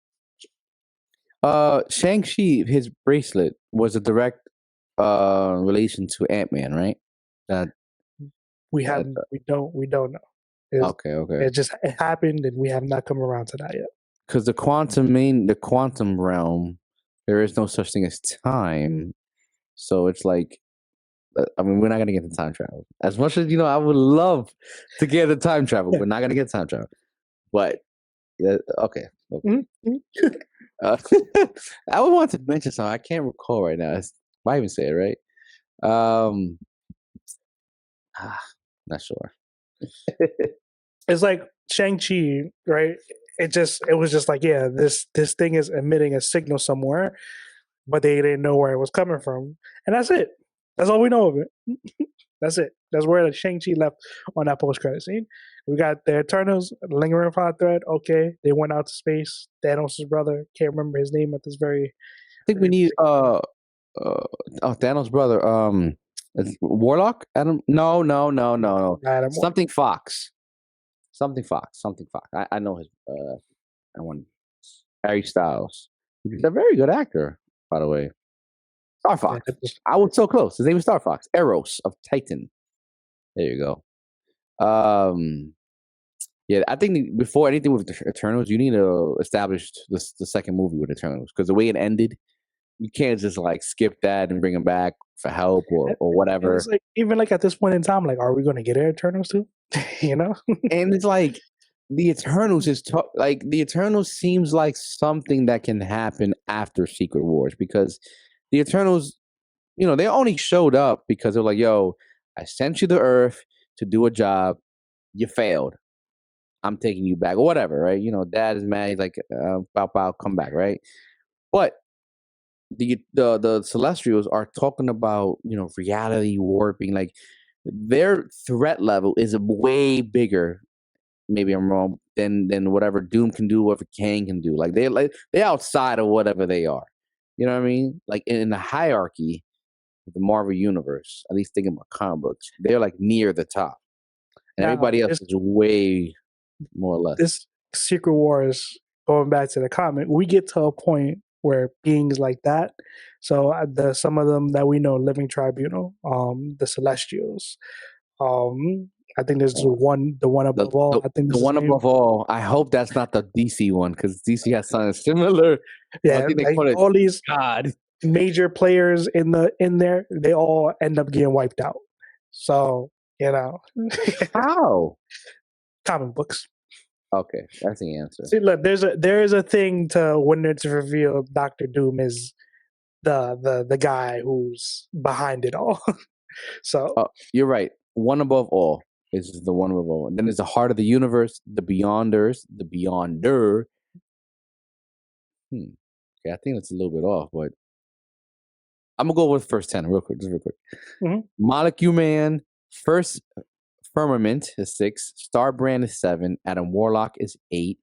Shang-Chi, his bracelet was a direct relation to Ant-Man, right? We don't know. Okay. It happened, and we have not come around to that yet. Because the quantum realm, there is no such thing as time. So it's like, I mean, we're not gonna get the time travel. As much as I would love to get the time travel, we're not gonna get time travel. But okay. Mm-hmm. I would want to mention something. I can't recall right now. Why even say it, right? Not sure. It's like Shang-Chi, right? It was just like, yeah, this thing is emitting a signal somewhere, but they didn't know where it was coming from, and that's it. That's all we know of it. That's it. That's where the Shang-Chi left on that post-credit scene. We got the Eternals, lingering plot thread. Okay, they went out to space. Thanos' brother, can't remember his name at this very. I think we need Thanos' brother. Warlock? Adam? No. Adam Something Fox. I know his. I want Harry Styles. He's a very good actor, by the way. Star Fox. I was so close. His name is Star Fox. Eros of Titan. There you go. Yeah, I think before anything with the Eternals, you need to establish the second movie with Eternals, because the way it ended, you can't just like skip that and bring them back for help or whatever. It's like, even like at this point in time, like, are we going to get Eternals too? And it's like the Eternals the Eternals seems like something that can happen after Secret Wars, because the Eternals, they only showed up because they're like, yo, I sent you to Earth to do a job, you failed, I'm taking you back, or whatever, right? Dad is mad, he's like, bow, come back, right? But the Celestials are talking about, reality warping. Like, their threat level is way bigger, maybe I'm wrong, than whatever Doom can do, whatever Kang can do. Like, they're outside of whatever they are. You know what I mean? Like, in the hierarchy of the Marvel universe, at least thinking about comic books, they're like near the top, and everybody else is way more or less. This Secret Wars, going back to the comic, we get to a point where beings like that, so some of them that we know, Living Tribunal, the Celestials, I think there's the one above all. I think the one above all. I hope that's not the DC one, because DC has something similar. Yeah, I think they call it all these major players in there. They all end up getting wiped out. So how? Comic books. Okay, that's the answer. See, look, there is a thing to when it's revealed Doctor Doom is the guy who's behind it all. So you're right. One above all is the one above all. And then there's the heart of the universe, the Beyonders, the Beyonder. Okay, I think that's a little bit off, but I'm gonna go with first 10 real quick. Mm-hmm. Molecule Man, First Firmament is 6, Starbrand is 7, Adam Warlock is 8,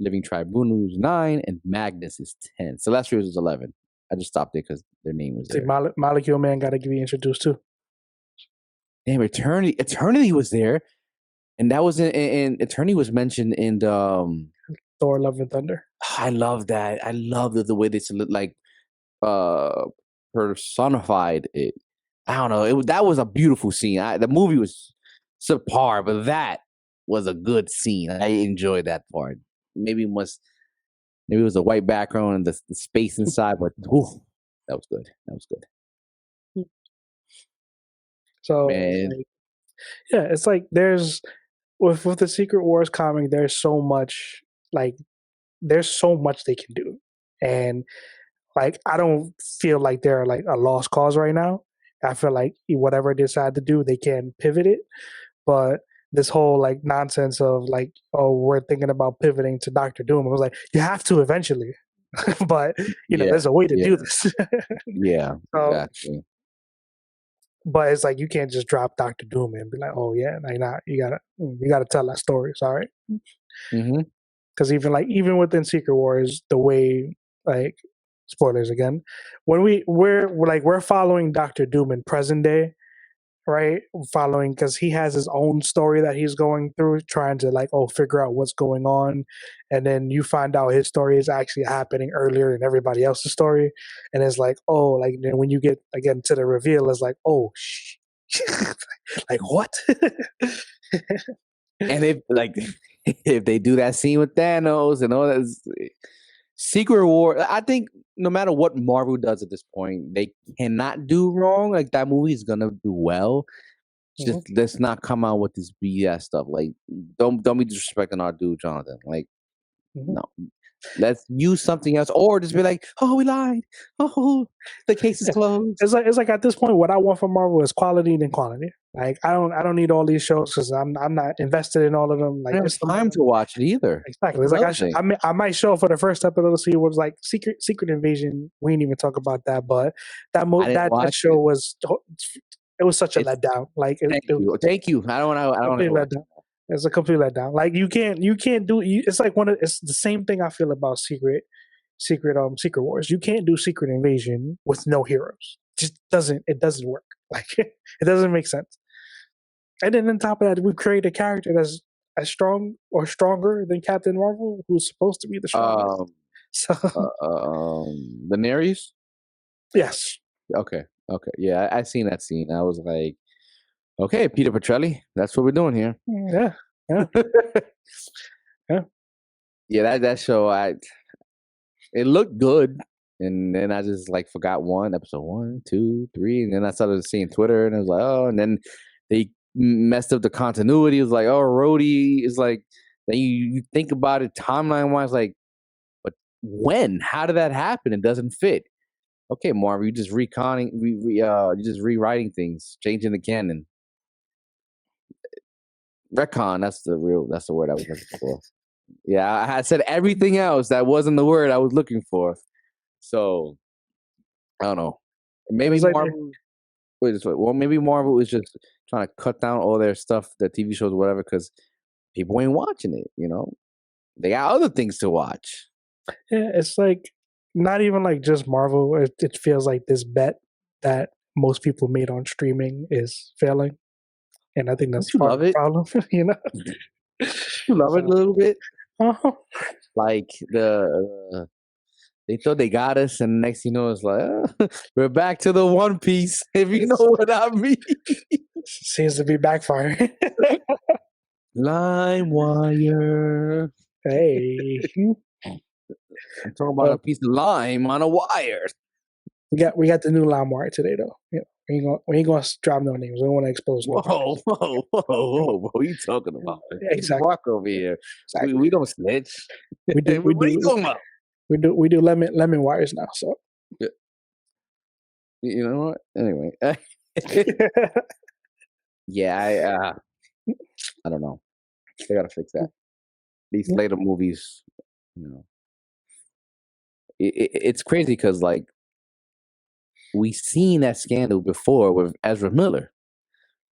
Living Tribunal is 9, and Magnus is 10. Celestials is 11. I just stopped it because their name was there. Molecule Man got to be introduced too. Damn, Eternity was there, and that was in Eternity was mentioned in the Thor: Love and Thunder. I love that. I love the way they like personified it. I don't know. That was a beautiful scene. The movie was subpar, but that was a good scene. I enjoyed that part. Maybe it was a white background and the space inside, but that was good. That was good. So, Man. it's like there's with the Secret Wars comic, there's so much they can do, and like I don't feel like they're like a lost cause right now. I feel like whatever they decide to do, they can pivot it. But this whole like nonsense of like, oh, we're thinking about pivoting to Doctor Doom. I was like, you have to eventually, but there's a way to do this. Yeah, exactly. But it's like you can't just drop Doctor Doom and be like, oh yeah, like not you gotta tell that story. Sorry, because even within Secret Wars, the way like spoilers again, when we're following Doctor Doom in present day, right? Following because he has his own story that he's going through, trying to like figure out what's going on, and then you find out his story is actually happening earlier than everybody else's story, and it's like like then when you get again to the reveal, it's like like what? And if they do that scene with Thanos and all that Secret War, I think no matter what Marvel does at this point, they cannot do wrong. Like that movie is gonna do well. Just let's not come out with this BS stuff. Like don't be disrespecting our dude Jonathan. Like no. Let's use something else, or just be like, "Oh, we lied. Oh, the case is closed." It's like at this point, what I want from Marvel is quality and quantity. Like I don't need all these shows because I'm not invested in all of them. Like I don't have time to watch it either. Exactly. It's like I might show for the first episode to see what was like Secret Invasion. We didn't even talk about that, but that show was such a letdown. Like thank you. I don't letdown. It's a complete letdown. Like you can't do. It's like it's the same thing I feel about Secret Wars. You can't do Secret Invasion with no heroes. It doesn't work. Like it doesn't make sense. And then on top of that, we create a character that's as strong or stronger than Captain Marvel, who's supposed to be the strongest. Daenerys? Yes. Okay. Yeah, I seen that scene. I was like, okay, Peter Petrelli, that's what we're doing here. Yeah. Yeah, that show, it looked good. And then I just like forgot episode 1, 2, 3. And then I started seeing Twitter and I was like, oh, and then they messed up the continuity. It was like, oh, Rhodey is like, then you think about it timeline wise, like, but when? How did that happen? It doesn't fit. Okay, Marvel, you just you're just rewriting things, changing the canon. Retcon, that's the word I was looking for. Yeah, I had said everything else that wasn't the word I was looking for. So I don't know. Maybe Marvel. Maybe Marvel is just trying to cut down all their stuff, their TV shows, or whatever, because people ain't watching it. They got other things to watch. Yeah, it's like not even like just Marvel. It feels like this bet that most people made on streaming is failing, and I think that's part of the problem. You love it a little bit. Like they thought they got us, and next you know it's like we're back to the One Piece. If you know what I mean, seems to be backfiring. LimeWire. Hey, I'm talking about a piece of lime on a wire. We got the new LimeWire today, though. Yeah, we ain't gonna drop no names. We don't want to expose. Whoa! What are you talking about? Exactly. Walk over here. Exactly. We don't snitch. We do. What are you talking about? We do lemon wires now. So you know what? Anyway, yeah, I don't know. They gotta fix that. These later movies, it's crazy because like we seen that scandal before with Ezra Miller,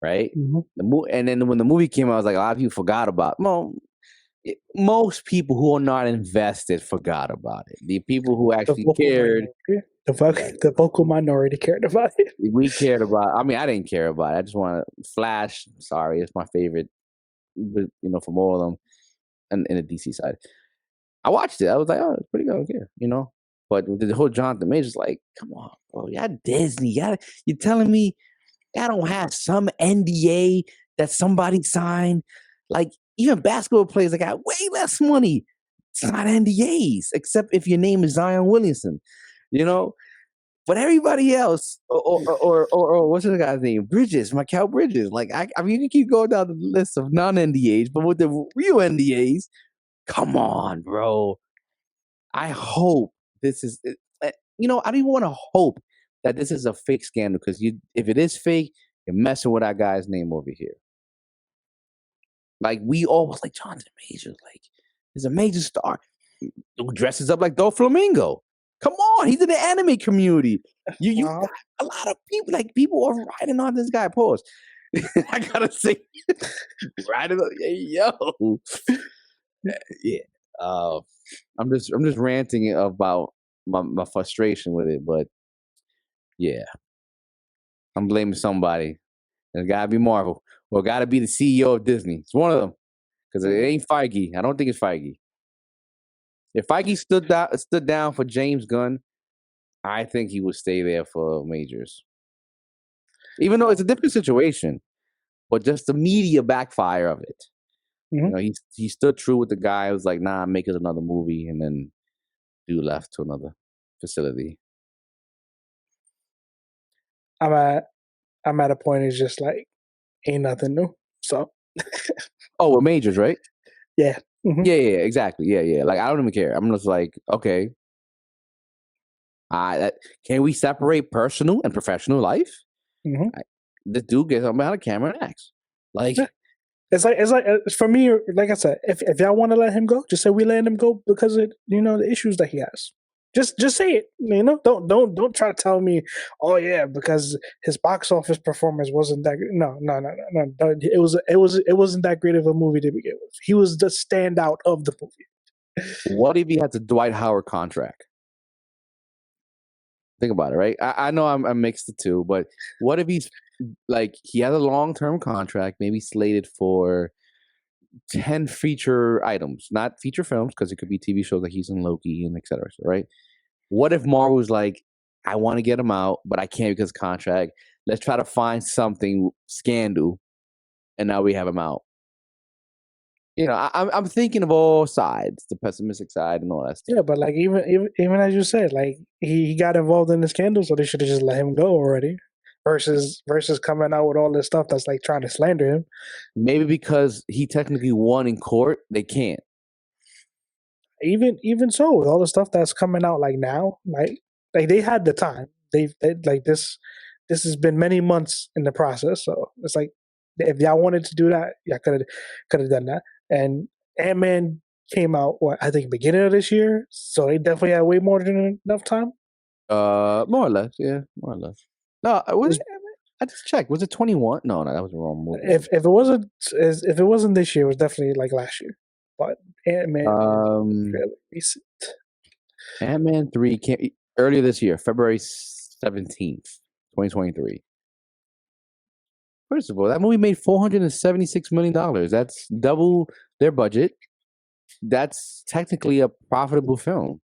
right? And then when the movie came out, I was like, a lot of people forgot about. Most people who are not invested forgot about it. The people who actually cared, the vocal minority cared about it. We cared about. I mean, I didn't care about it. I just want Flash. Sorry, it's my favorite. From all of them, and in the DC side, I watched it. I was like, oh, it's pretty good here. But the whole Jonathan Majors, like, come on, bro, y'all Disney, you're telling me y'all don't have some NDA that somebody signed? Like, even basketball players that got way less money sign NDAs, except if your name is Zion Williamson, you know. But everybody else, or what's the guy's name? Bridges, Mikal Bridges. Like, I mean, you can keep going down the list of non-NDAs, but with the real NDAs, come on, bro. I hope this is, I don't even want to hope that this is a fake scandal, because if it is fake, you're messing with our guy's name over here. Like, we always like Jonathan Majors, like, he's a major star who dresses up like Doflamingo. Come on, he's in the anime community. You got a lot of people, like, people are riding on this guy. Pause. I gotta say, riding on, yo, yeah. I'm just ranting about my frustration with it, but yeah, I'm blaming somebody. It's gotta be Marvel, or gotta be the CEO of Disney. It's one of them, because it ain't Feige. I don't think it's Feige. If Feige stood down for James Gunn, I think he would stay there for Majors. Even though it's a different situation, but just the media backfire of it. He stood true with the guy who was like, nah, make us another movie, and then dude left to another facility. I'm at a point, it's just like, ain't nothing new. So with Majors, right? Yeah. Mm-hmm. Yeah, exactly. Yeah. Like, I don't even care. I'm just like, okay. Can we separate personal and professional life? Mm-hmm. The dude gets on behind the camera and acts. Like, it's like for me, like I said, if y'all want to let him go, just say we let him go because of the issues that he has. Just say it. Don't try to tell me, oh yeah, because his box office performance wasn't that good. No. It wasn't that great of a movie to begin with. He was the standout of the movie. What if he had the Dwight Howard contract? Think about it, right? I know I'm mixed the two, but what if he's like, he has a long-term contract, maybe slated for 10 feature items, not feature films, because it could be TV shows like he's in Loki and etc. Right? What if Marvel was like, I want to get him out, but I can't because of contract. Let's try to find something scandal, and now we have him out. I'm thinking of all sides, the pessimistic side and all that stuff. Yeah, but like even as you said, like he got involved in the scandal, so they should have just let him go already. Versus coming out with all this stuff that's like trying to slander him. Maybe because he technically won in court, they can't. Even so, with all the stuff that's coming out like now, like they had the time. They like this has been many months in the process, so it's like if y'all wanted to do that, y'all could have done that. And Ant-Man came out, I think beginning of this year, so they definitely had way more than enough time. More or less, yeah, more or less. No, I just checked. Was it 21? No, that was the wrong movie. If it wasn't this year, it was definitely like last year. But Ant-Man was fairly recent. Ant-Man 3 came earlier this year, February 17th, 2023. First of all, that movie made $476 million. That's double their budget. That's technically a profitable film.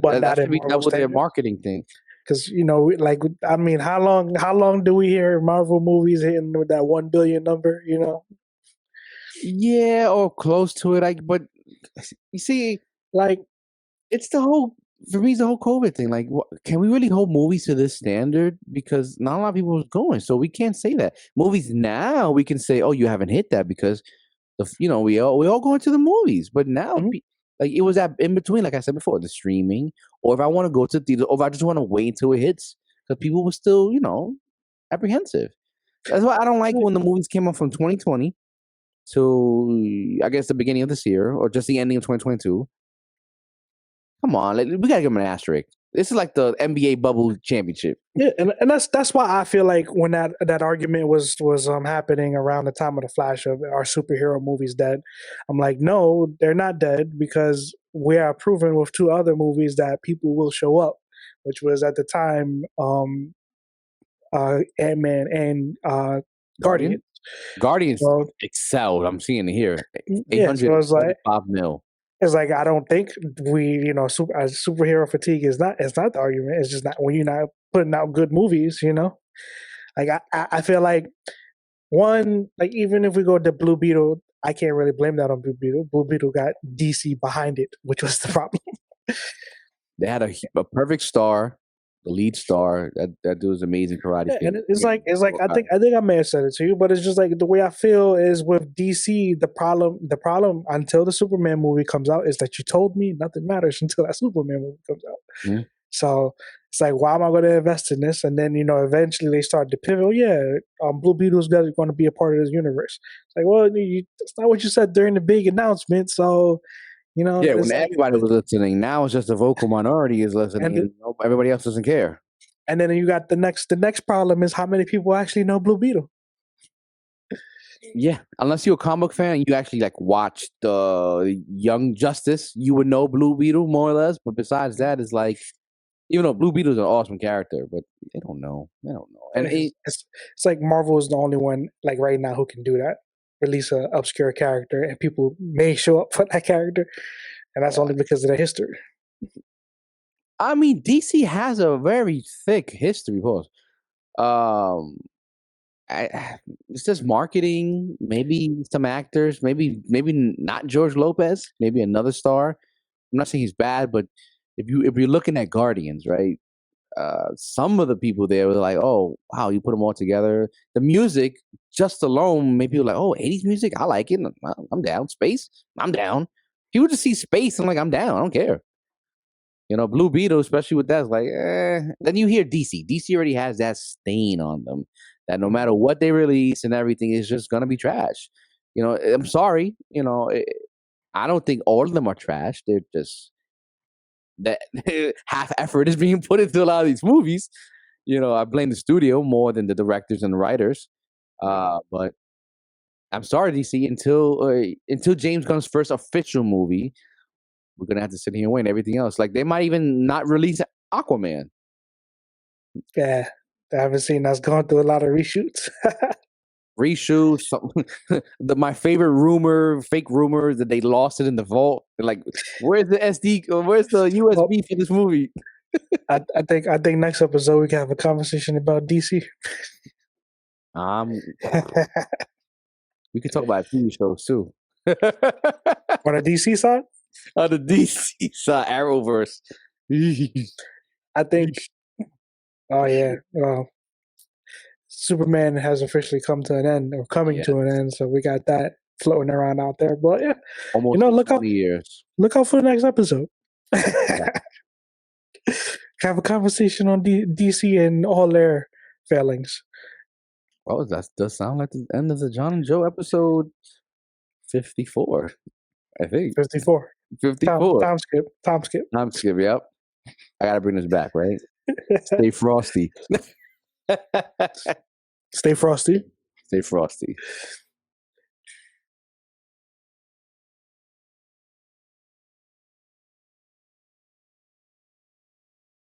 That should be double their marketing thing. Because like, I mean, how long do we hear Marvel movies hitting with that 1 billion number? Yeah, or close to it. But you see, like, it's the whole COVID thing. Like, can we really hold movies to this standard? Because not a lot of people are going, so we can't say that. Movies now, we can say, oh, you haven't hit that because we all going to the movies. But now, like, it was that in between, like I said before, the streaming, or if I want to go to the theater, or if I just want to wait until it hits, because people were still, apprehensive. That's why I don't like when the movies came out from 2020 to, I guess, the beginning of this year, or just the ending of 2022. Come on, we gotta give them an asterisk. This is like the NBA bubble championship. Yeah, and that's why I feel like when that argument was happening around the time of the Flash of our superhero movies dead, I'm like, no, they're not dead, because we are proven with 2 other movies that people will show up, which was at the time Ant-Man and Guardians. Guardians excelled. I'm seeing it here. 835 mil. It's like I don't think superhero fatigue is not. It's not the argument. It's just not when you're not putting out good movies. Like I feel like one, like even if we go to Blue Beetle, I can't really blame that on Blue Beetle. Blue Beetle got DC behind it, which was the problem. They had a perfect star, the lead star. That dude was amazing karate. Yeah, and it's like I think I may have said it to you, but it's just like the way I feel is with DC. The problem until the Superman movie comes out is that you told me nothing matters until that Superman movie comes out. Mm-hmm. So it's like, why am I going to invest in this? And then eventually they start to pivot. Oh, yeah, Blue Beetle's going to be a part of this universe. It's like, well, that's not what you said during the big announcement. So. Yeah, when everybody was listening, now it's just a vocal minority is listening, and everybody else doesn't care. And then you got the next problem is how many people actually know Blue Beetle. Yeah, unless you're a comic fan, you actually watch the Young Justice, you would know Blue Beetle more or less. But besides that, it's like, even though Blue Beetle's an awesome character, but they don't know. And it's like Marvel is the only one right now who can do that. Release an obscure character and people may show up for that character, and that's only because of the history. I mean, DC has a very thick history, it's just marketing, maybe some actors, maybe not George Lopez, maybe another star. I'm not saying he's bad, but if you're looking at Guardians, right? Some of the people there were like, oh, wow, you put them all together. The music, just alone, made people like, oh, 80s music, I like it. I'm down. Space, I'm down. People just see space, I'm like, I'm down. I don't care. Blue Beetle, especially with that, is like, Then you hear DC. DC already has that stain on them that no matter what they release and everything, is just going to be trash. I'm sorry. I don't think all of them are trash. They're just... that half effort is being put into a lot of these movies. I blame the studio more than the directors and the writers. But I'm sorry, DC, until James Gunn's first official movie, we're gonna have to sit here and wait. Everything else, they might even not release Aquaman. Yeah, I haven't seen. That's gone through a lot of reshoots. Reshoots. My favorite fake rumor that they lost it in the vault. They're like, where's the SD? Where's the USB for this movie? I think next episode we can have a conversation about DC. We could talk about TV shows too. On the DC side? On the DC side, Arrowverse. I think. Oh yeah. Well, Superman has officially come to an end, or coming to an end. So we got that floating around out there. But yeah, almost 20 years. Look out for the next episode. Have a conversation on DC and all their failings. Well, that does sound like the end of the Jon and Jo episode 54. I think 54. 54. Time skip. Time skip. Yep. I gotta bring this back, right? Stay frosty. Stay frosty. Stay frosty.